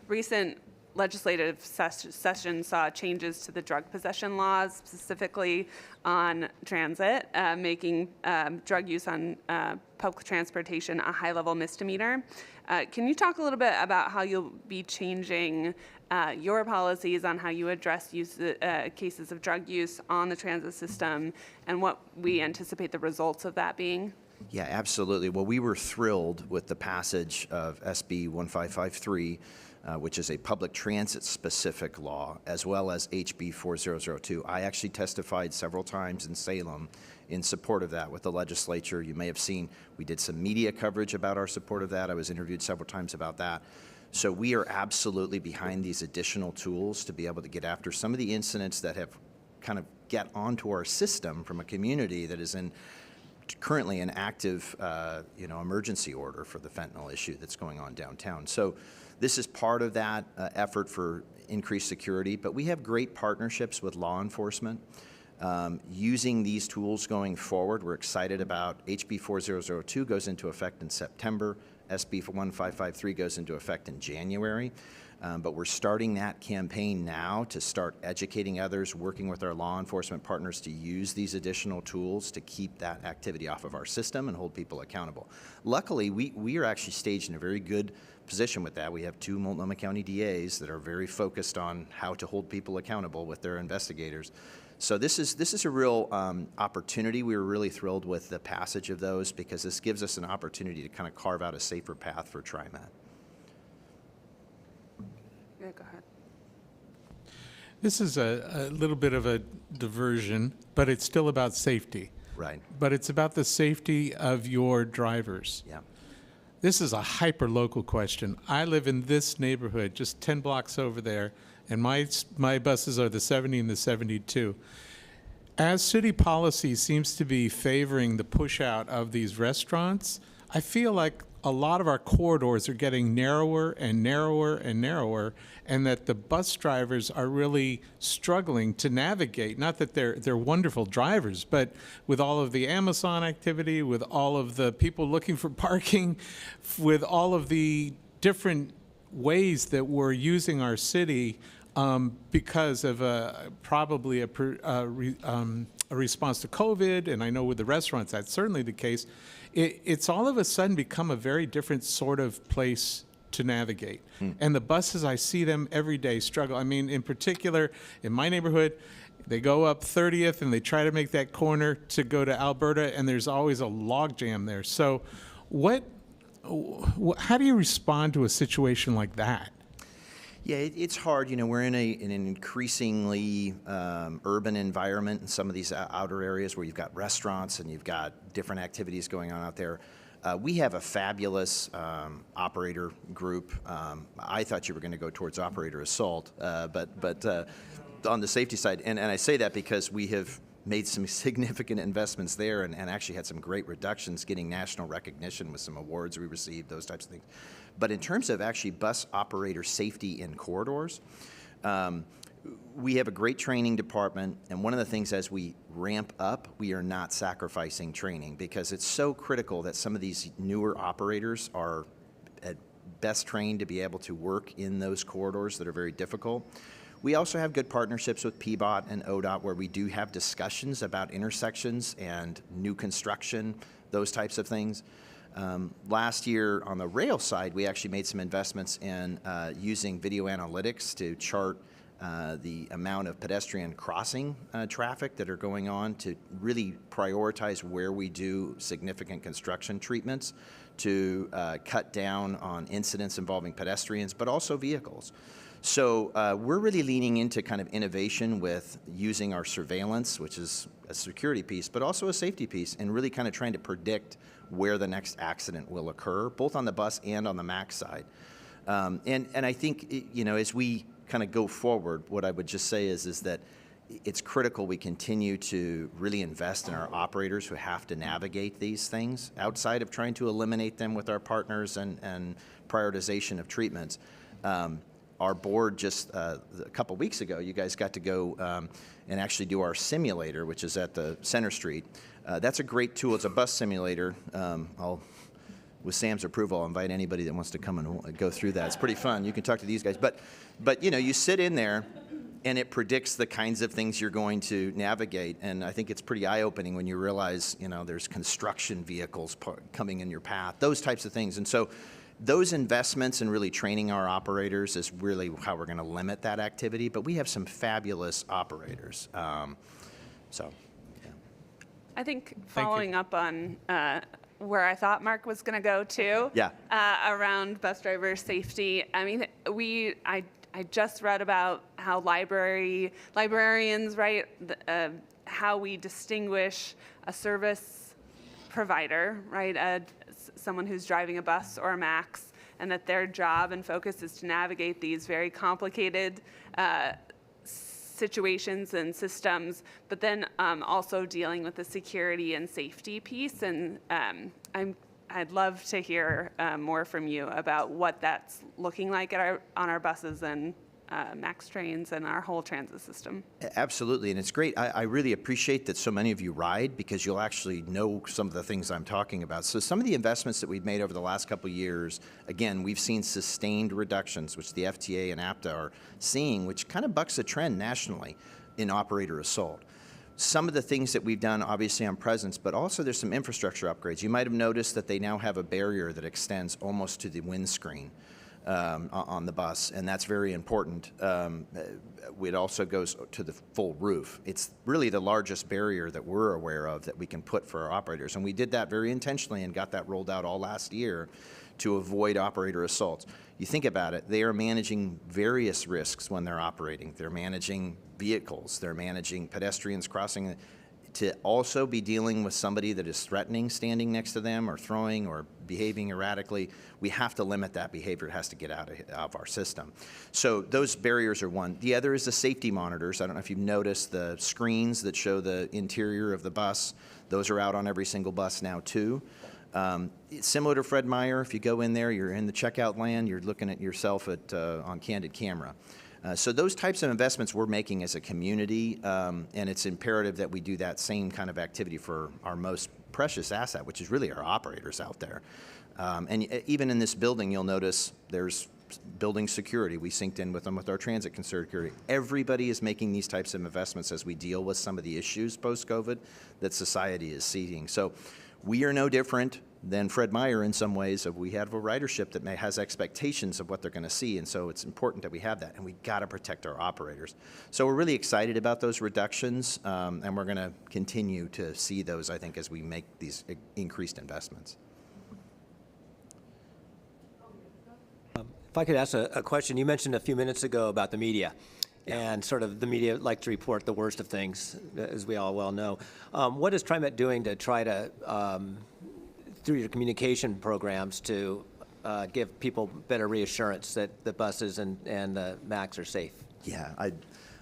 recent legislative session saw changes to the drug possession laws, specifically on transit, making drug use on public transportation a high-level misdemeanor. Can you talk a little bit about how you'll be changing your policies on how you address cases of drug use on the transit system and what we anticipate the results of that being? Yeah, absolutely. Well, we were thrilled with the passage of SB 1553, which is a public transit-specific law, as well as HB 4002. I actually testified several times in Salem in support of that with the legislature. You may have seen we did some media coverage about our support of that. I was interviewed several times about that. So we are absolutely behind these additional tools to be able to get after some of the incidents that have kind of get onto our system from a community that is currently an active emergency order for the fentanyl issue that's going on downtown. So this is part of that effort for increased security, but we have great partnerships with law enforcement. Using these tools going forward, we're excited about HB 4002 goes into effect in September. SB 1553 goes into effect in January. But we're starting that campaign now to start educating others, working with our law enforcement partners to use these additional tools to keep that activity off of our system and hold people accountable. Luckily, we are actually staged in a very good position with that. We have 2 Multnomah County DAs that are very focused on how to hold people accountable with their investigators. So this is a real opportunity. We were really thrilled with the passage of those because this gives us an opportunity to kind of carve out a safer path for TriMet. Yeah, go ahead. This is a little bit of a diversion, but it's still about safety. Right. But it's about the safety of your drivers. Yeah. This is a hyper-local question. I live in this neighborhood, just 10 blocks over there, and my buses are the 70 and the 72. As city policy seems to be favoring the push out of these restaurants, I feel like a lot of our corridors are getting narrower and narrower and narrower, and that the bus drivers are really struggling to navigate. Not that they're wonderful drivers, but with all of the Amazon activity, with all of the people looking for parking, with all of the different ways that we're using our city because of probably a response to COVID, and I know with the restaurants that's certainly the case. It's all of a sudden become a very different sort of place to navigate. And the buses, I see them every day struggle. I mean, in particular, in my neighborhood, they go up 30th and they try to make that corner to go to Alberta, and there's always a log jam there. So how do you respond to a situation like that? Yeah, it's hard. You know, we're in an increasingly urban environment in some of these outer areas where you've got restaurants and you've got different activities going on out there. We have a fabulous operator group. I thought you were going to go towards operator assault, but on the safety side, and I say that because we have made some significant investments there and actually had some great reductions, getting national recognition with some awards we received, those types of things. But in terms of actually bus operator safety in corridors, we have a great training department, and one of the things as we ramp up, we are not sacrificing training because it's so critical that some of these newer operators are at best trained to be able to work in those corridors that are very difficult. We also have good partnerships with PBOT and ODOT where we do have discussions about intersections and new construction, those types of things. Last year on the rail side, we actually made some investments in using video analytics to chart the amount of pedestrian crossing traffic that are going on to really prioritize where we do significant construction treatments to cut down on incidents involving pedestrians, but also vehicles. So we're really leaning into kind of innovation with using our surveillance, which is a security piece, but also a safety piece, and really kind of trying to predict where the next accident will occur, both on the bus and on the MAX side. And I think, you know, as we kind of go forward, what I would just say is that it's critical we continue to really invest in our operators who have to navigate these things outside of trying to eliminate them with our partners and prioritization of treatments. Our board just a couple weeks ago, you guys got to go and actually do our simulator, which is at the Center Street. That's a great tool. It's a bus simulator. With Sam's approval, I'll invite anybody that wants to come and go through that. It's pretty fun. You can talk to these guys. But you know, you sit in there, and it predicts the kinds of things you're going to navigate. And I think it's pretty eye-opening when you realize, you know, there's construction vehicles coming in your path, those types of things. And so those investments in really training our operators is really how we're going to limit that activity. But we have some fabulous operators. So, yeah. I think following up on where I thought Mark was going to go to, yeah. Around bus driver safety. I mean, I just read about how librarians, right, how we distinguish a service provider, right, someone who's driving a bus or a MAX, and that their job and focus is to navigate these very complicated situations and systems, but then also dealing with the security and safety piece. And I'd love to hear more from you about what that's looking like on our buses and MAX trains and our whole transit system. Absolutely, and it's great. I really appreciate that so many of you ride because you'll actually know some of the things I'm talking about. So some of the investments that we've made over the last couple of years, again, we've seen sustained reductions, which the FTA and APTA are seeing, which kind of bucks a trend nationally in operator assault. Some of the things that we've done, obviously, on presence, but also there's some infrastructure upgrades. You might have noticed that they now have a barrier that extends almost to the windscreen on the bus, and that's very important. It also goes to the full roof. It's really the largest barrier that we're aware of that we can put for our operators, and we did that very intentionally and got that rolled out all last year to avoid operator assaults. You think about it, they are managing various risks when they're operating. They're managing vehicles, they're managing pedestrians crossing. To also be dealing with somebody that is threatening standing next to them or throwing or behaving erratically, we have to limit that behavior. It has to get out of our system. So those barriers are one. The other is the safety monitors. I don't know if you've noticed the screens that show the interior of the bus. Those are out on every single bus now too. It's similar to Fred Meyer. If you go in there, you're in the checkout land, you're looking at yourself on candid camera. So those types of investments we're making as a community, and it's imperative that we do that same kind of activity for our most precious asset, which is really our operators out there. And even in this building, you'll notice there's building security. We synced in with them with our transit security. Everybody is making these types of investments as we deal with some of the issues post-COVID that society is seeing. So we are no different than Fred Meyer in some ways. We have a ridership that has expectations of what they're going to see, and so it's important that we have that, and we got to protect our operators. So we're really excited about those reductions, and we're going to continue to see those, I think, as we make these increased investments. If I could ask a question, you mentioned a few minutes ago about the media. And sort of the media like to report the worst of things, as we all well know. What is TriMet doing to try to, through your communication programs, to give people better reassurance that the buses and the MACs are safe? Yeah, I'm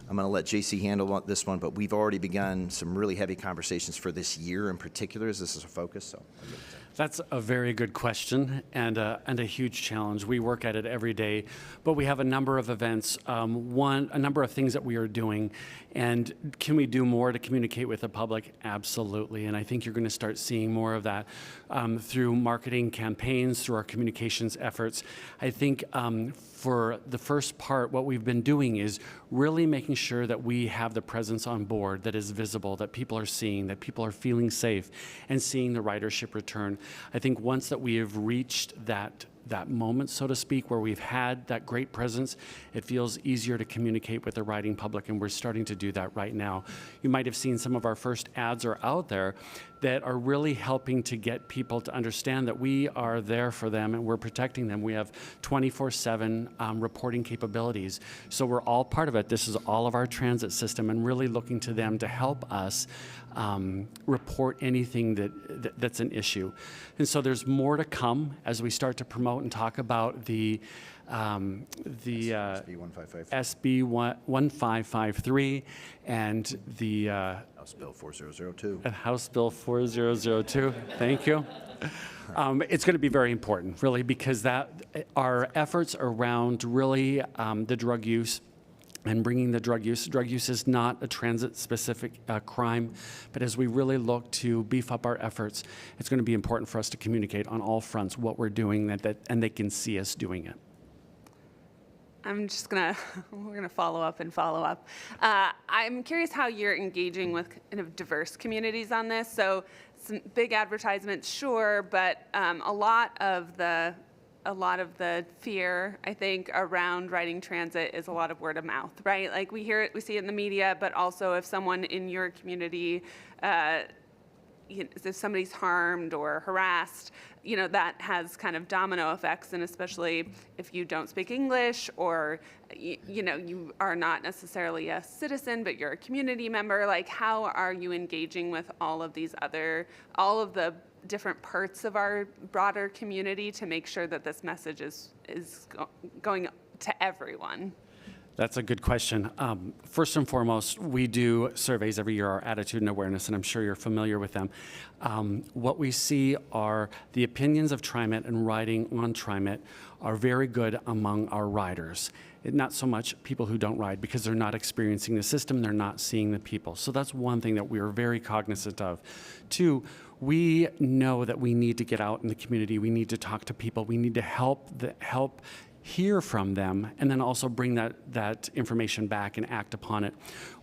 going to let JC handle this one, but we've already begun some really heavy conversations for this year in particular, as this is a focus. So. That's a very good question and a huge challenge. We work at it every day, but we have a number of events, a number of things that we are doing. And can we do more to communicate with the public? Absolutely. And I think you're going to start seeing more of that through marketing campaigns, through our communications efforts. I think for the first part, what we've been doing is really making sure that we have the presence on board that is visible, that people are seeing, that people are feeling safe and seeing the ridership return. I think once that we have reached that moment, so to speak, where we've had that great presence, it feels easier to communicate with the riding public, and we're starting to do that right now. You might have seen some of our first ads are out there that are really helping to get people to understand that we are there for them and we're protecting them. We have 24/7 reporting capabilities. So we're all part of it. This is all of our transit system and really looking to them to help us report anything that's an issue. And so there's more to come as we start to promote and talk about the SB 1553 and the House Bill 4002. House Bill 4002. Thank you. It's going to be very important, really, because our efforts around really the drug use and bringing the drug use is not a transit-specific crime, but as we really look to beef up our efforts, it's going to be important for us to communicate on all fronts what we're doing, and they can see us doing it. We're gonna follow up. I'm curious how you're engaging with kind of diverse communities on this. So some big advertisements, sure, but a lot of the fear, I think, around riding transit is a lot of word of mouth, right? Like we hear it, we see it in the media, but also if someone in your community, if somebody's harmed or harassed, that has kind of domino effects, and especially if you don't speak English or, you are not necessarily a citizen, but you're a community member, like how are you engaging with all of the different parts of our broader community to make sure that this message is going to everyone? That's a good question. First and foremost, we do surveys every year, our attitude and awareness, and I'm sure you're familiar with them. What we see are the opinions of TriMet and riding on TriMet are very good among our riders. Not so much people who don't ride because they're not experiencing the system, they're not seeing the people. So that's one thing that we are very cognizant of. Two, we know that we need to get out in the community, we need to talk to people, we need to help hear from them, and then also bring that information back and act upon it.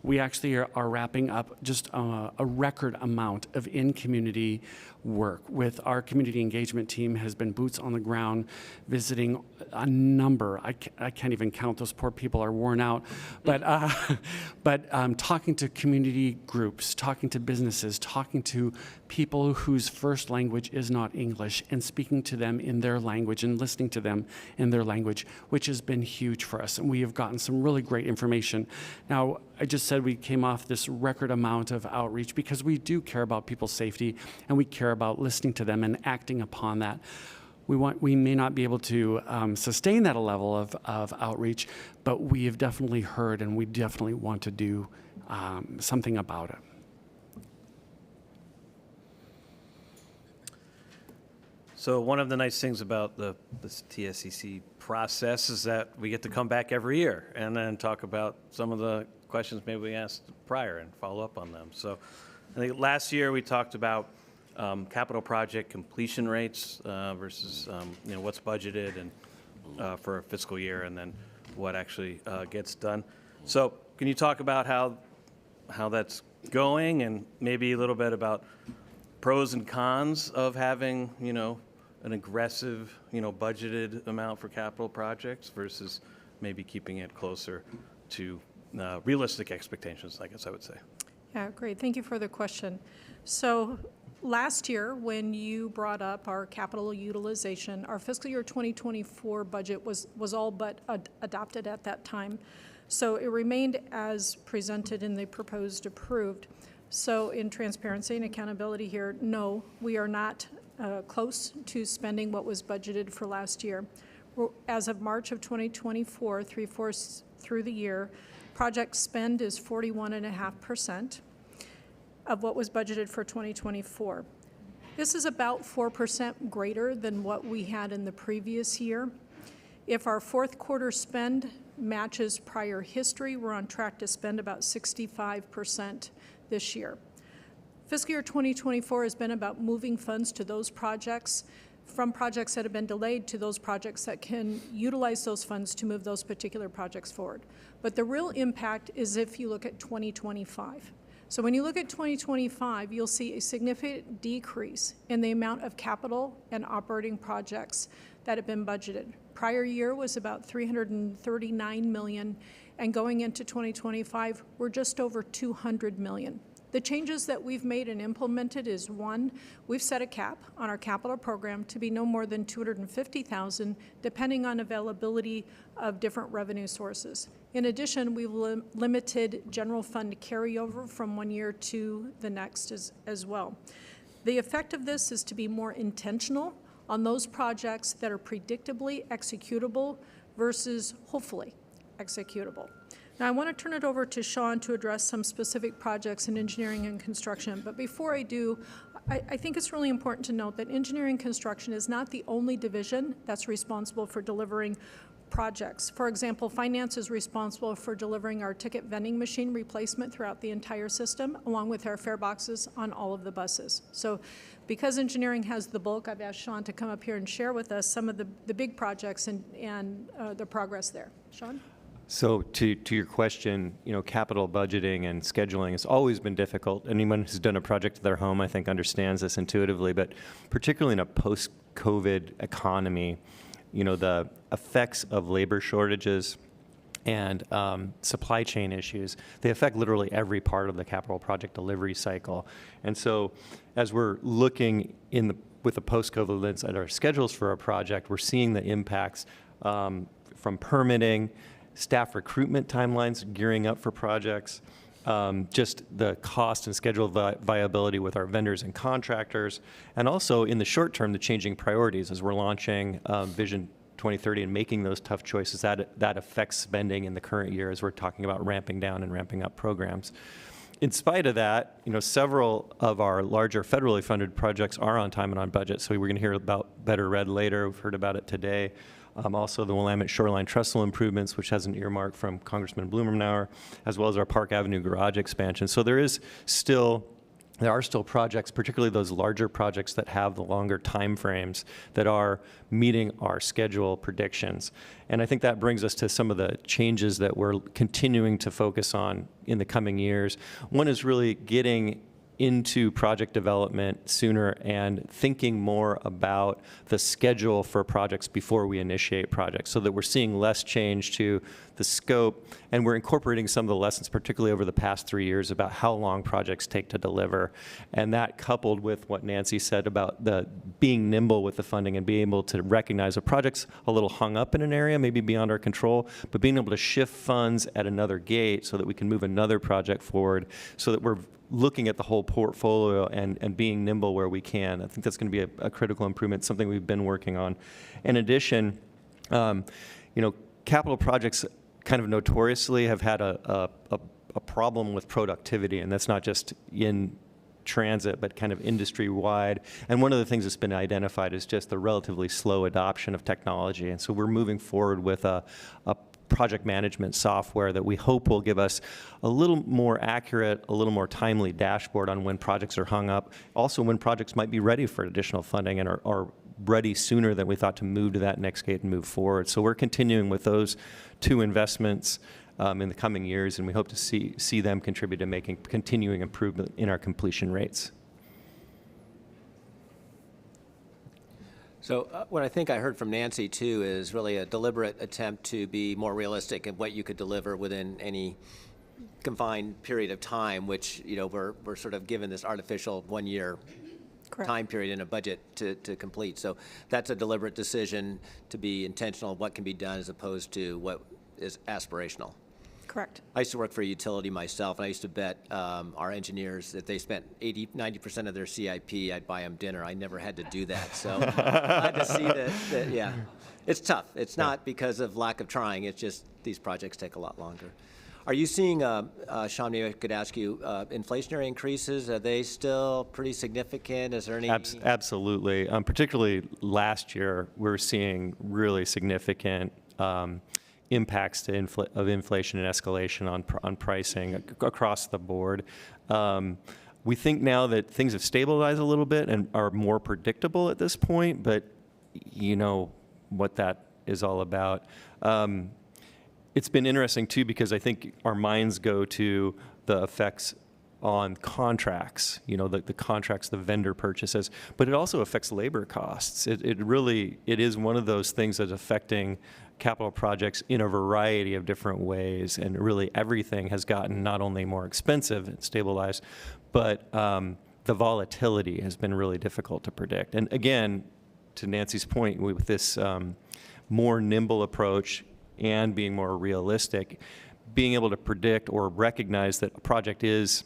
We actually are wrapping up just a record amount of in-community work with our community engagement team has been boots on the ground, visiting a number. I can't even count. Those poor people are worn out. But talking to community groups, talking to businesses, talking to people whose first language is not English, and speaking to them in their language and listening to them in their language, which has been huge for us. And we have gotten some really great information. Now, I just said we came off this record amount of outreach because we do care about people's safety and we care about listening to them and acting upon that. We may not be able to sustain that level of outreach, but we have definitely heard and we definitely want to do something about it. So one of the nice things about this TSCC process is that we get to come back every year and then talk about some of the questions maybe we asked prior and follow up on them. So I think last year we talked about capital project completion rates versus what's budgeted and for a fiscal year, and then what actually gets done. So can you talk about how that's going, and maybe a little bit about pros and cons of having an aggressive budgeted amount for capital projects versus maybe keeping it closer to realistic expectations, I guess I would say. Yeah, great. Thank you for the question. So last year, when you brought up our capital utilization, our fiscal year 2024 budget was all but adopted at that time. So it remained as presented in the proposed approved. So in transparency and accountability here, no, we are not close to spending what was budgeted for last year. As of March of 2024, 3/4 through the year, project spend is 41.5% of what was budgeted for 2024. This is about 4% greater than what we had in the previous year. If our fourth quarter spend matches prior history, we're on track to spend about 65% this year. Fiscal year 2024 has been about moving funds to those projects, from projects that have been delayed to those projects that can utilize those funds to move those particular projects forward. But the real impact is if you look at 2025. So when you look at 2025, you'll see a significant decrease in the amount of capital and operating projects that have been budgeted. Prior year was about $339 million, and going into 2025, we're just over $200 million. The changes that we've made and implemented is, one, we've set a cap on our capital program to be no more than $250,000, depending on availability of different revenue sources. In addition, we've limited general fund carryover from one year to the next as well. The effect of this is to be more intentional on those projects that are predictably executable versus hopefully executable. Now, I want to turn it over to Sean to address some specific projects in engineering and construction. But before I do, I think it's really important to note that engineering and construction is not the only division that's responsible for delivering projects. For example, finance is responsible for delivering our ticket vending machine replacement throughout the entire system, along with our fare boxes on all of the buses. So because engineering has the bulk, I've asked Sean to come up here and share with us some of the big projects and the progress there. Sean? So to your question, capital budgeting and scheduling has always been difficult. Anyone who's done a project at their home, I think, understands this intuitively, but particularly in a post-COVID economy, the effects of labor shortages and supply chain issues, they affect literally every part of the capital project delivery cycle. And so as we're looking with a post-COVID lens at our schedules for a project, we're seeing the impacts from permitting, staff recruitment timelines, gearing up for projects, just the cost and schedule viability with our vendors and contractors, and also in the short term, the changing priorities as we're launching Vision 2030 and making those tough choices. That affects spending in the current year as we're talking about ramping down and ramping up programs. In spite of that, several of our larger federally funded projects are on time and on budget. So we're going to hear about Better Red later. We've heard about it today. Also the Willamette Shoreline Trestle improvements, which has an earmark from Congressman Blumenauer, as well as our Park Avenue garage expansion. So there are still projects, particularly those larger projects that have the longer time frames, that are meeting our schedule predictions. And I think that brings us to some of the changes that we're continuing to focus on in the coming years. One is really getting into project development sooner and thinking more about the schedule for projects before we initiate projects, so that we're seeing less change to the scope, and we're incorporating some of the lessons, particularly over the past 3 years, about how long projects take to deliver. And that, coupled with what Nancy said about the being nimble with the funding and being able to recognize a project's a little hung up in an area, maybe beyond our control, but being able to shift funds at another gate so that we can move another project forward, so that we're looking at the whole portfolio and being nimble where we can. I think that's going to be a critical improvement, something we've been working on. In addition, capital projects kind of notoriously have had a problem with productivity, and that's not just in transit, but kind of industry-wide. And one of the things that's been identified is just the relatively slow adoption of technology. And so we're moving forward with a project management software that we hope will give us a little more accurate, a little more timely dashboard on when projects are hung up, also when projects might be ready for additional funding and are ready sooner than we thought to move to that next gate and move forward. So we're continuing with those two investments in the coming years, and we hope to see them contribute to making continuing improvement in our completion rates. So what I think I heard from Nancy too is really a deliberate attempt to be more realistic in what you could deliver within any confined period of time, which, you know, we're sort of given this artificial 1 year time period in a budget to complete. So that's a deliberate decision to be intentional of what can be done as opposed to what is aspirational. Correct. I used to work for a utility myself, and I used to bet our engineers if they spent 90% of their CIP, I'd buy them dinner. I never had to do that. So glad to see that, yeah. It's tough. It's not because of lack of trying. It's just these projects take a lot longer. Are you seeing, Sean, maybe I could ask you, inflationary increases? Are they still pretty significant? Is there any? Absolutely. Particularly last year, we're seeing really significant impacts of inflation and escalation on pricing across the board. We think now that things have stabilized a little bit and are more predictable at this point, but you know what that is all about. It's been interesting too because I think our minds go to the effects on contracts, you know, the contracts the vendor purchases, but it also affects labor costs. It is one of those things that's affecting capital projects in a variety of different ways, and really everything has gotten not only more expensive and stabilized, but the volatility has been really difficult to predict. And again, to Nancy's point, with this more nimble approach and being more realistic, being able to predict or recognize that a project is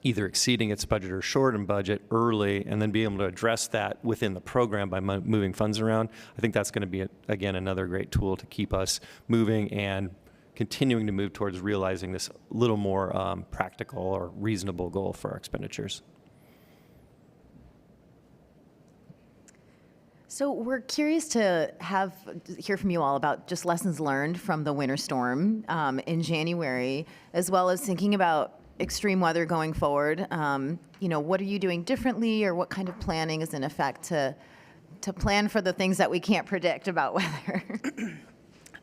either exceeding its budget or short in budget early, and then being able to address that within the program by moving funds around, I think that's going to be, again, another great tool to keep us moving and continuing to move towards realizing this little more practical or reasonable goal for our expenditures. So we're curious to hear from you all about just lessons learned from the winter storm in January, as well as thinking about extreme weather going forward. You know, what are you doing differently, or what kind of planning is in effect to plan for the things that we can't predict about weather?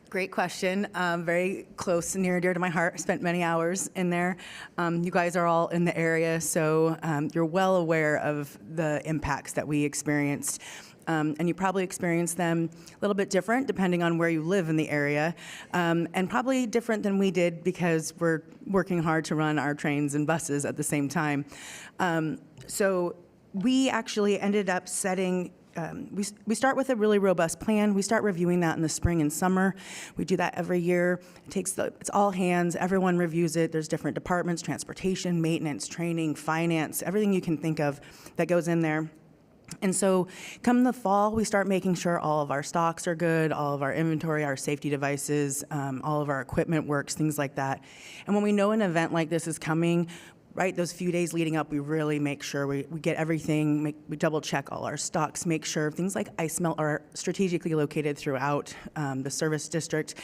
Great question. Very close and near and dear to my heart. I spent many hours in there. You guys are all in the area, so you're well aware of the impacts that we experienced. And you probably experienced them a little bit different depending on where you live in the area, and probably different than we did because we're working hard to run our trains and buses at the same time. So we actually ended up setting, we start with a really robust plan. We start reviewing that in the spring and summer. We do that every year. It's all hands. Everyone reviews it. There's different departments: transportation, maintenance, training, finance, everything you can think of that goes in there. And so come the fall, we start making sure all of our stocks are good, all of our inventory, our safety devices, all of our equipment works, things like that. And when we know an event like this is coming, right, those few days leading up, we really make sure we get everything, we double check all our stocks, make sure things like ice melt are strategically located throughout the service district,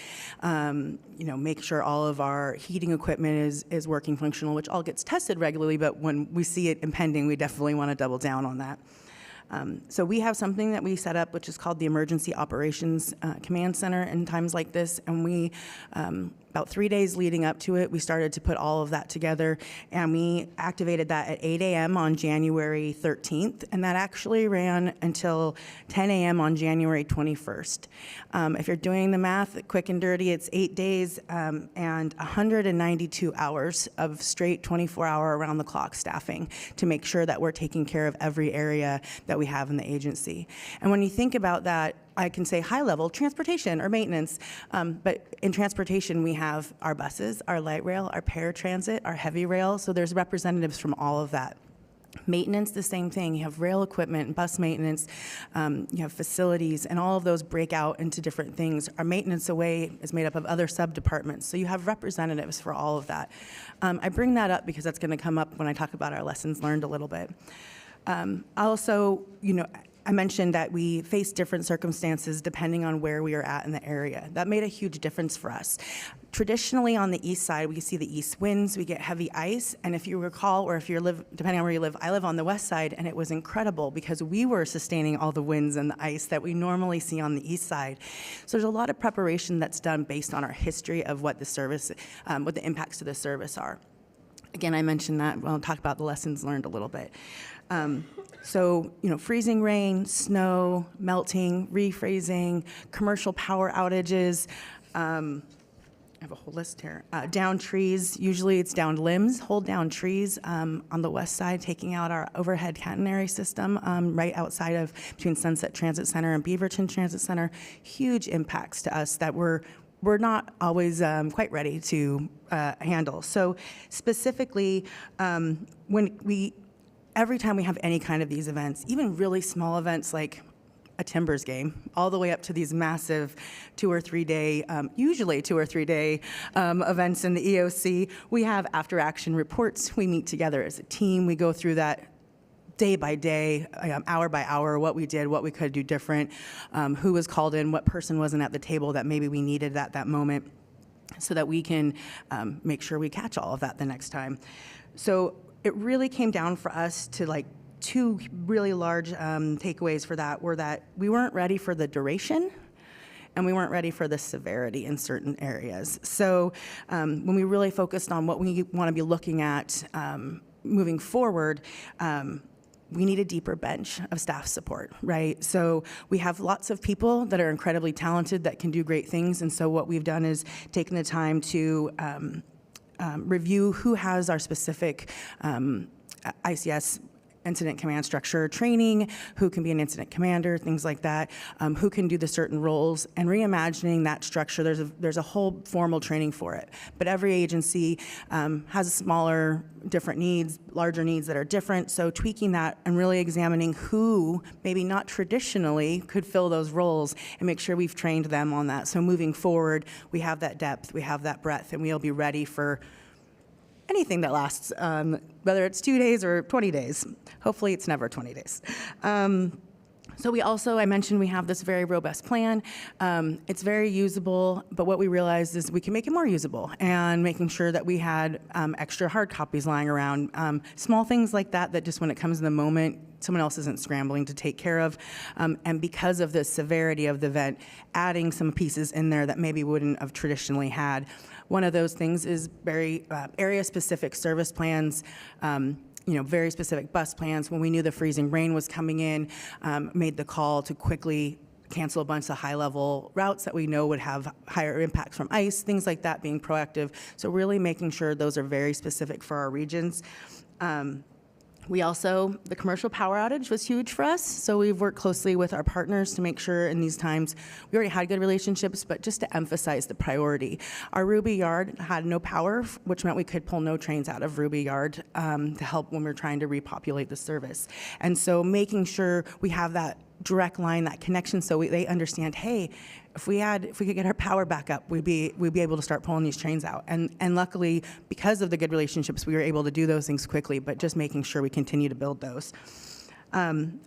you know, make sure all of our heating equipment is working functional, which all gets tested regularly, but when we see it impending, we definitely want to double down on that. So we have something that we set up, which is called the Emergency Operations Command Center in times like this, and we, about 3 days leading up to it, we started to put all of that together, and we activated that at 8 a.m. on January 13th, and that actually ran until 10 a.m. on January 21st. If you're doing the math, quick and dirty, it's 8 days and 192 hours of straight 24-hour around-the-clock staffing to make sure that we're taking care of every area that we have in the agency. And when you think about that, I can say high level, transportation or maintenance, but in transportation we have our buses, our light rail, our paratransit, our heavy rail, so there's representatives from all of that. Maintenance, the same thing. You have rail equipment, bus maintenance, you have facilities, and all of those break out into different things. Our maintenance away is made up of other sub-departments, so you have representatives for all of that. I bring that up because that's going to come up when I talk about our lessons learned a little bit. Also, I mentioned that we face different circumstances depending on where we are at in the area. That made a huge difference for us. Traditionally on the east side, we see the east winds, we get heavy ice, and if you recall, or if you live, depending on where you live, I live on the west side, and it was incredible because we were sustaining all the winds and the ice that we normally see on the east side. So there's a lot of preparation that's done based on our history of what the service, what the impacts to the service are. Again, I mentioned that. I'll talk about the lessons learned a little bit. So, freezing rain, snow, melting, rephrasing, commercial power outages. I have a whole list here. Down trees, usually it's down limbs, hold down trees on the west side, taking out our overhead catenary system right outside of between Sunset Transit Center and Beaverton Transit Center. Huge impacts to us that we're not always quite ready to handle. So specifically, every time we have any kind of these events, even really small events like a Timbers game, all the way up to these massive 2 or 3 day, usually 2 or 3 day events in the EOC, we have after action reports. We meet together as a team. We go through that day by day, hour by hour, what we did, what we could do different, who was called in, what person wasn't at the table that maybe we needed at that moment, so that we can make sure we catch all of that the next time. So it really came down for us to like 2 really large takeaways for that were that we weren't ready for the duration and we weren't ready for the severity in certain areas. So when we really focused on what we want to be looking at moving forward, we need a deeper bench of staff support, right? So we have lots of people that are incredibly talented that can do great things. And so what we've done is taken the time to review who has our specific ICS incident command structure training, who can be an incident commander, things like that, who can do the certain roles, and reimagining that structure. There's a whole formal training for it. But every agency has smaller, different needs, larger needs that are different. So tweaking that and really examining who maybe not traditionally could fill those roles and make sure we've trained them on that. So moving forward, we have that depth, we have that breadth, and we'll be ready for anything that lasts, whether it's 2 days or 20 days. Hopefully it's never 20 days. So we also, I mentioned we have this very robust plan. It's very usable, but what we realized is we can make it more usable, and making sure that we had extra hard copies lying around, small things like that, that just when it comes in the moment, someone else isn't scrambling to take care of. And because of the severity of the event, adding some pieces in there that maybe wouldn't have traditionally had. One of those things is very area-specific service plans, very specific bus plans. When we knew the freezing rain was coming in, made the call to quickly cancel a bunch of high-level routes that we know would have higher impacts from ice, things like that, being proactive. So really making sure those are very specific for our regions. We also, the commercial power outage was huge for us, so we've worked closely with our partners to make sure in these times, we already had good relationships, but just to emphasize the priority. Our Ruby Yard had no power, which meant we could pull no trains out of Ruby Yard to help when we're trying to repopulate the service. And so making sure we have that direct line, that connection, so they understand, hey, if we could get our power back up, we'd be able to start pulling these trains out. And luckily, because of the good relationships, we were able to do those things quickly, but just making sure we continue to build those.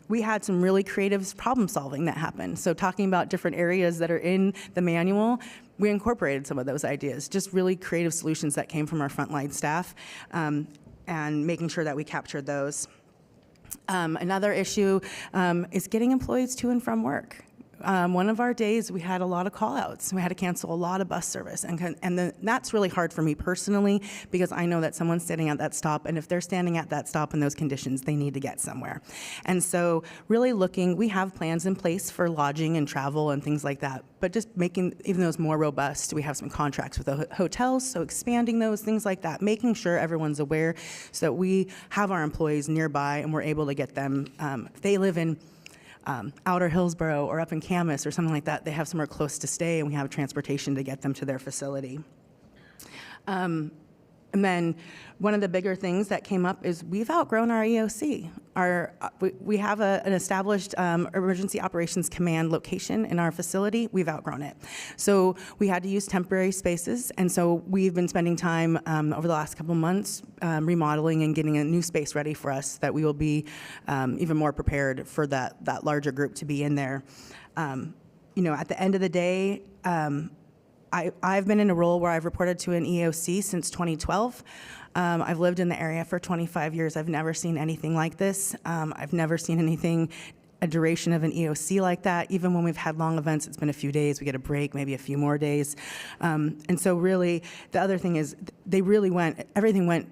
We had some really creative problem solving that happened. So talking about different areas that are in the manual, we incorporated some of those ideas, just really creative solutions that came from our frontline staff, and making sure that we captured those. Another issue is getting employees to and from work. One of our days, we had a lot of call-outs. We had to cancel a lot of bus service. And that's really hard for me personally, because I know that someone's standing at that stop, and if they're standing at that stop in those conditions, they need to get somewhere. And so really we have plans in place for lodging and travel and things like that, but just making even those more robust. We have some contracts with the hotels, so expanding those, things like that, making sure everyone's aware so that we have our employees nearby and we're able to get them, if they live in Outer Hillsborough or up in Camas or something like that, they have somewhere close to stay, and we have transportation to get them to their facility. And then one of the bigger things that came up is we've outgrown our EOC. We have an established emergency operations command location in our facility. We've outgrown it. So we had to use temporary spaces, and so we've been spending time over the last couple months remodeling and getting a new space ready for us that we will be even more prepared for that larger group to be in there. At the end of the day, I've been in a role where I've reported to an EOC since 2012. I've lived in the area for 25 years. I've never seen anything like this. I've never seen a duration of an EOC like that. Even when we've had long events, it's been a few days. We get a break, maybe a few more days. And so really, the other thing is everything went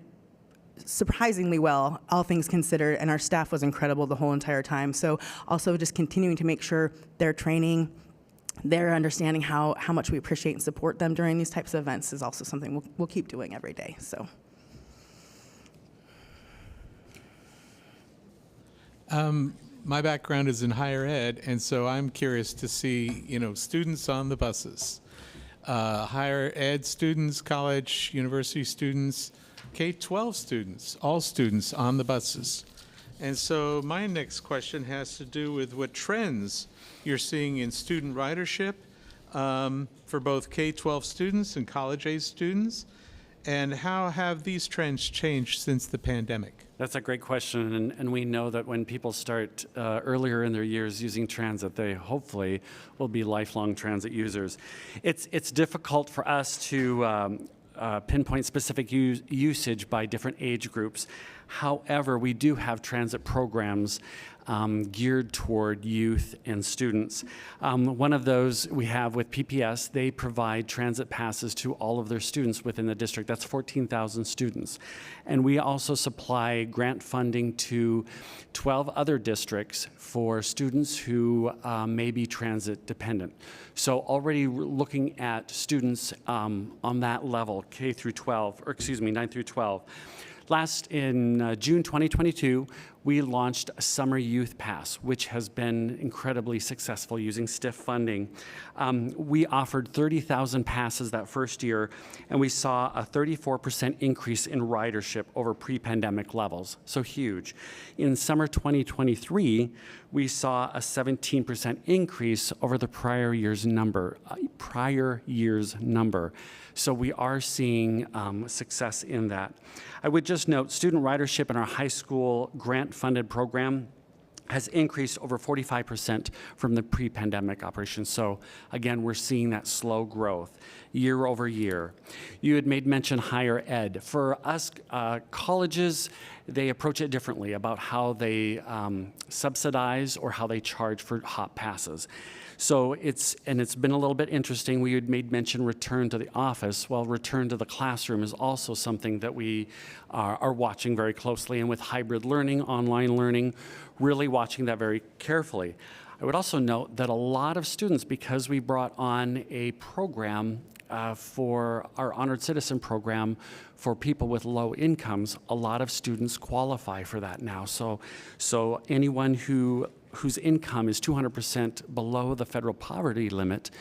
surprisingly well, all things considered, and our staff was incredible the whole entire time. So also just continuing to make sure they're training, they're understanding how much we appreciate and support them during these types of events is also something we'll keep doing every day. So. My background is in higher ed, and so I'm curious to see, students on the buses, higher ed students, college, university students, K-12 students, all students on the buses. And so my next question has to do with what trends you're seeing in student ridership for both K-12 students and college-age students, and how have these trends changed since the pandemic? That's a great question, and we know that when people start earlier in their years using transit, they hopefully will be lifelong transit users. It's difficult for us to pinpoint specific usage by different age groups. However, we do have transit programs geared toward youth and students. One of those we have with PPS. They provide transit passes to all of their students within the district. That's 14,000 students. And we also supply grant funding to 12 other districts for students who may be transit dependent. So already looking at students on that level, K through 12, or excuse me, 9 through 12. Last in June 2022, we launched a Summer Youth Pass, which has been incredibly successful using STIF funding. We offered 30,000 passes that first year, and we saw a 34% increase in ridership over pre-pandemic levels, so huge. In summer 2023, we saw a 17% increase over the prior year's number. So we are seeing success in that. I would just note student ridership in our high school grant-funded program has increased over 45% from the pre-pandemic operation. So again, we're seeing that slow growth year over year. You had made mention higher ed. For us, colleges, they approach it differently about how they subsidize or how they charge for hop passes. So it's been a little bit interesting. We had made mention return to the office. Well, return to the classroom is also something that we are watching very closely. And with hybrid learning, online learning, really watching that very carefully. I would also note that a lot of students, because we brought on a program for our Honored Citizen program for people with low incomes, a lot of students qualify for that now. So anyone whose income is 200% below the federal poverty limit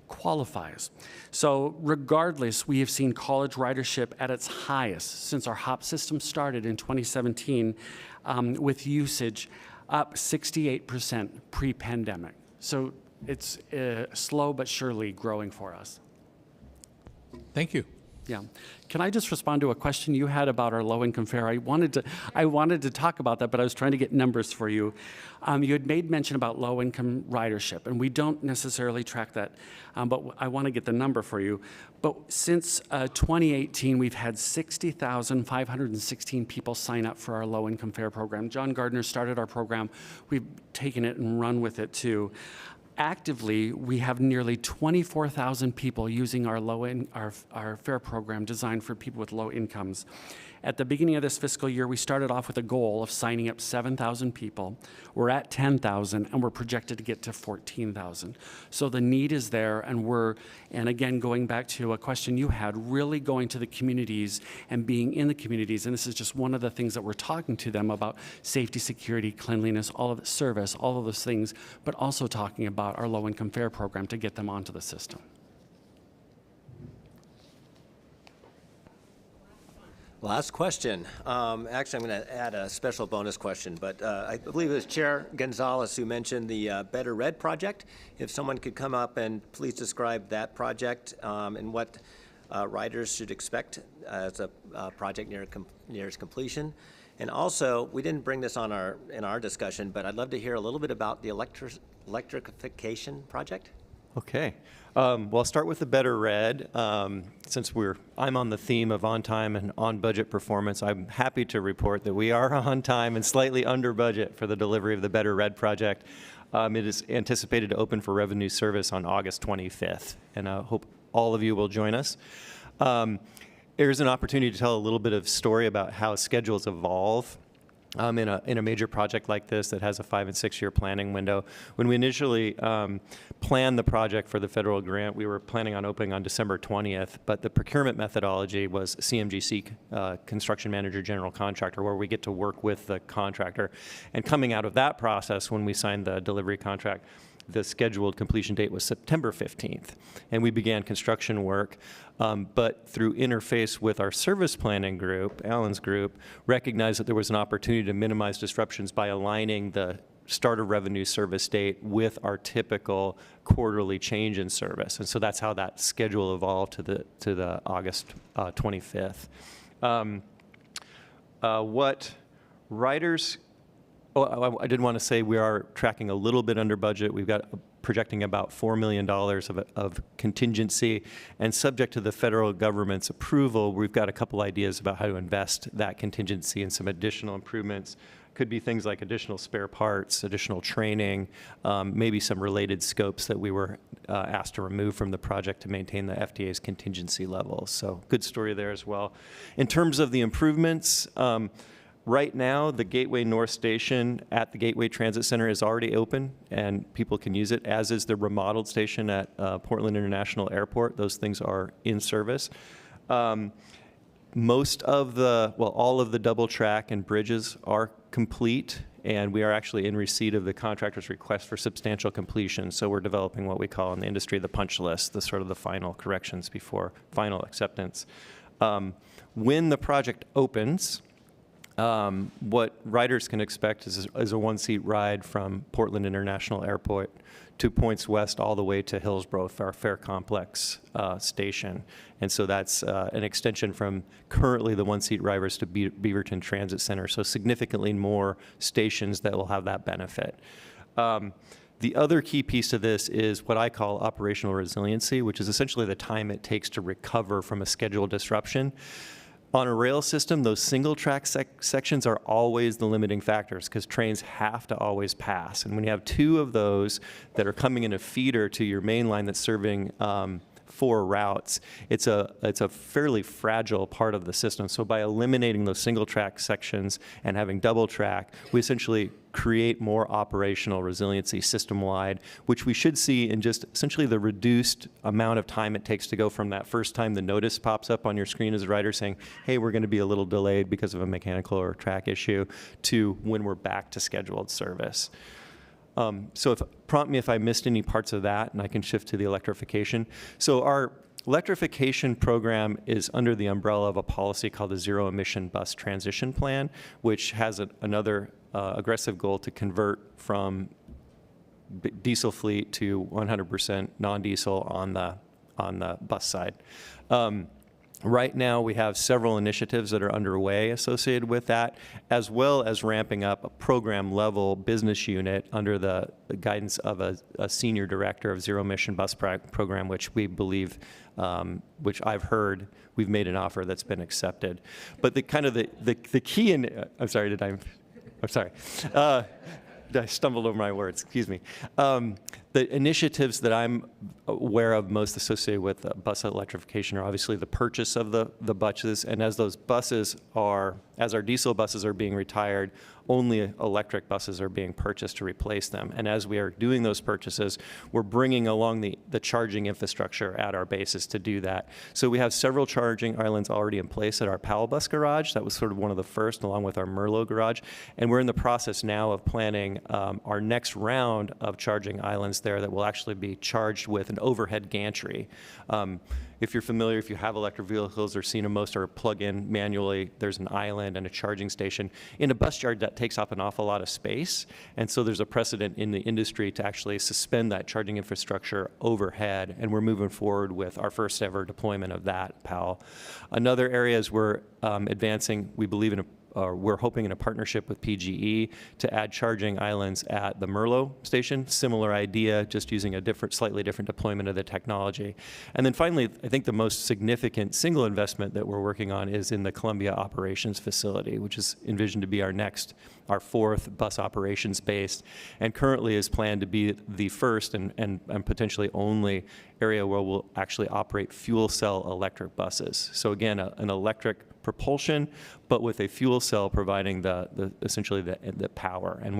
qualifies. So regardless, we have seen college ridership at its highest since our HOP system started in 2017, with usage up 68% pre-pandemic. So it's slow but surely growing for us. Thank you. Yeah. Can I just respond to a question you had about our low-income fare? I wanted to talk about that, but I was trying to get numbers for you. You had made mention about low-income ridership, and we don't necessarily track that, but I want to get the number for you. But since 2018, we've had 60,516 people sign up for our low-income fare program. John Gardner started our program. We've taken it and run with it, too. Actively, we have nearly 24,000 people using our fare program designed for people with low incomes. At the beginning of this fiscal year, we started off with a goal of signing up 7,000 people. We're at 10,000, and we're projected to get to 14,000. So the need is there, and again, going back to a question you had, really going to the communities and being in the communities, and this is just one of the things that we're talking to them about: safety, security, cleanliness, all of the service, all of those things, but also talking about our low-income fare program to get them onto the system. Last question. Actually, I'm going to add a special bonus question, but I believe it was Chair Gonzalez who mentioned the Better Red project. If someone could come up and please describe that project and what riders should expect as a project nears completion. And also, we didn't bring this on in our discussion, but I'd love to hear a little bit about the electrification project. Okay. Well, I'll start with the Better Red. Since I'm on the theme of on time and on budget performance, I'm happy to report that we are on time and slightly under budget for the delivery of the Better Red project. It is anticipated to open for revenue service on August 25th, and I hope all of you will join us. Here's an opportunity to tell a little bit of story about how schedules evolve in a major project like this that has a 5- and 6-year planning window. When we initially planned the project for the federal grant, we were planning on opening on December 20th, but the procurement methodology was CMGC, Construction Manager General Contractor, where we get to work with the contractor. And coming out of that process, when we signed the delivery contract, the scheduled completion date was September 15th, and we began construction work. But through interface with our service planning group, Alan's group, recognized that there was an opportunity to minimize disruptions by aligning the start of revenue service date with our typical quarterly change in service. And so that's how that schedule evolved to the August 25th. What riders... Oh, I did want to say we are tracking a little bit under budget. We've got projecting about $4 million of contingency, and subject to the federal government's approval, we've got a couple ideas about how to invest that contingency in some additional improvements. Could be things like additional spare parts, additional training, maybe some related scopes that we were asked to remove from the project to maintain the FDA's contingency levels. So good story there as well. In terms of the improvements, right now, the Gateway North Station at the Gateway Transit Center is already open, and people can use it, as is the remodeled station at Portland International Airport. Those things are in service. Most of all of the double track and bridges are complete, and we are actually in receipt of the contractor's request for substantial completion. So we're developing what we call in the industry the punch list, the sort of the final corrections before final acceptance. When the project opens, what riders can expect is a one-seat ride from Portland International Airport to points west all the way to Hillsborough, our Fair Complex station. And so that's an extension from currently the one-seat riders to Beaverton Transit Center, so significantly more stations that will have that benefit. The other key piece of this is what I call operational resiliency, which is essentially the time it takes to recover from a scheduled disruption. On a rail system, those single track sections are always the limiting factors because trains have to always pass. And when you have two of those that are coming in a feeder to your main line that's serving 4 routes, it's a fairly fragile part of the system. So by eliminating those single track sections and having double track, we essentially create more operational resiliency system-wide, which we should see in just essentially the reduced amount of time it takes to go from that first time the notice pops up on your screen as a rider saying, hey, we're going to be a little delayed because of a mechanical or track issue, to when we're back to scheduled service. So prompt me if I missed any parts of that, and I can shift to the electrification. So our electrification program is under the umbrella of a policy called the Zero Emission Bus Transition Plan, which has another aggressive goal to convert from diesel fleet to 100% non-diesel on the bus side. Right now, we have several initiatives that are underway associated with that, as well as ramping up a program-level business unit under the guidance of a senior director of Zero Emission Bus Program, which we believe, which I've heard, we've made an offer that's been accepted. But the key in, I'm sorry, I stumbled over my words, excuse me. The initiatives that I'm aware of most associated with bus electrification are obviously the purchase of the buses, and as our diesel buses are being retired, only electric buses are being purchased to replace them. And as we are doing those purchases, we're bringing along the charging infrastructure at our bases to do that. So we have several charging islands already in place at our Powell Bus Garage. That was sort of one of the first, along with our Merlot Garage. And we're in the process now of planning our next round of charging islands there that will actually be charged with an overhead gantry. If you're familiar, if you have electric vehicles or seen them, most are plug in manually. There's an island and a charging station. In a bus yard, that takes up an awful lot of space. And so there's a precedent in the industry to actually suspend that charging infrastructure overhead. And we're moving forward with our first ever deployment of that, PAL. Another area is we're advancing, we believe in a we're hoping in a partnership with PGE to add charging islands at the Merlot station. Similar idea, just using a slightly different deployment of the technology. And then finally, I think the most significant single investment that we're working on is in the Columbia operations facility, which is envisioned to be our fourth bus operations base, and currently is planned to be the first and potentially only area where we'll actually operate fuel cell electric buses. So again, an electric propulsion, but with a fuel cell providing essentially the power. And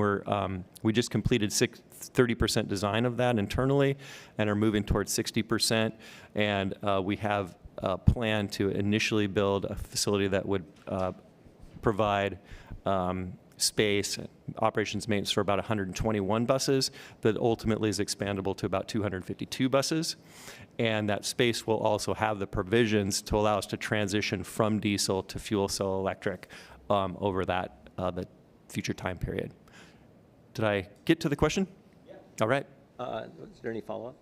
we just completed 30% design of that internally, and are moving towards 60%. And we have a plan to initially build a facility that would provide space, operations maintenance for about 121 buses, that ultimately is expandable to about 252 buses. And that space will also have the provisions to allow us to transition from diesel to fuel cell electric over the future time period. Did I get to the question? Yeah. All right. Is there any follow-up?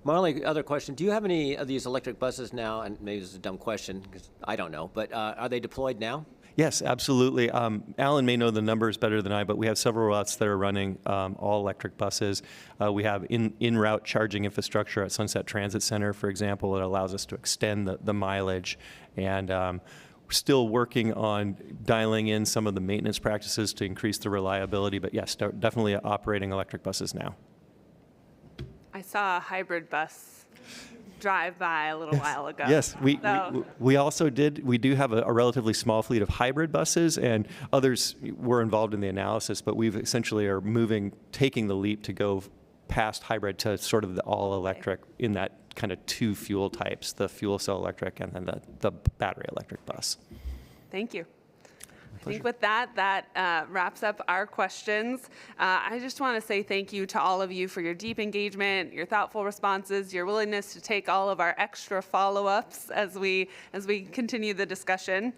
My only other question, do you have any of these electric buses now, and maybe this is a dumb question because I don't know, but are they deployed now? Yes, absolutely. Alan may know the numbers better than I, but we have several routes that are running all electric buses. We have in-route charging infrastructure at Sunset Transit Center, for example, that allows us to extend the mileage. And we're still working on dialing in some of the maintenance practices to increase the reliability, but yes, definitely operating electric buses now. I saw a hybrid bus drive by a little while ago. Yes, we also we do have a relatively small fleet of hybrid buses, and others were involved in the analysis, but we've essentially are taking the leap to go past hybrid to sort of the all electric in that kind of two fuel types, the fuel cell electric and then the battery electric bus. Thank you. I think with that wraps up our questions. I just want to say thank you to all of you for your deep engagement, your thoughtful responses, your willingness to take all of our extra follow-ups as we continue the discussion.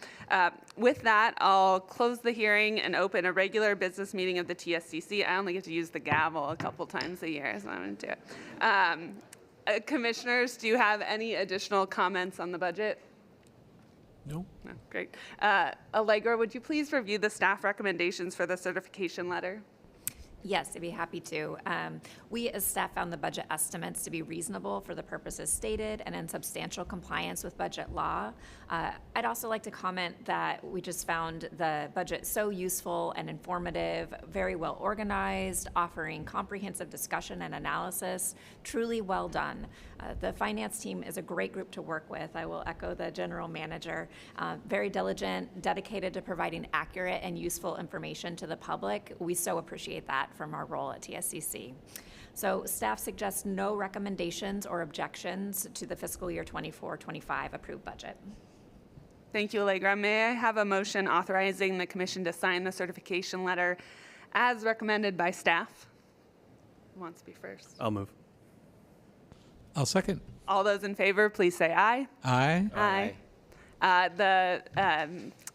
With that, I'll close the hearing and open a regular business meeting of the TSCC. I only get to use the gavel a couple times a year, so I'm going to do it. Commissioners, do you have any additional comments on the budget? No. No, great. Allegra, would you please review the staff recommendations for the certification letter? Yes, I'd be happy to. We as staff found the budget estimates to be reasonable for the purposes stated and in substantial compliance with budget law. I'd also like to comment that we just found the budget so useful and informative, very well organized, offering comprehensive discussion and analysis, truly well done. The finance team is a great group to work with. I will echo the general manager. Very diligent, dedicated to providing accurate and useful information to the public. We so appreciate that from our role at TSCC. So staff suggests no recommendations or objections to the fiscal year 24-25 approved budget. Thank you, Allegra. May I have a motion authorizing the commission to sign the certification letter as recommended by staff? Who wants to be first? I'll move. I'll second. All those in favor, please say aye. Aye. Aye. The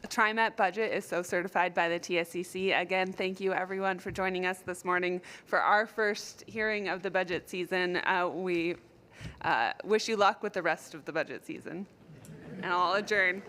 TriMet budget is so certified by the TSCC. Again, thank you everyone for joining us this morning for our first hearing of the budget season. We wish you luck with the rest of the budget season. And I'll adjourn.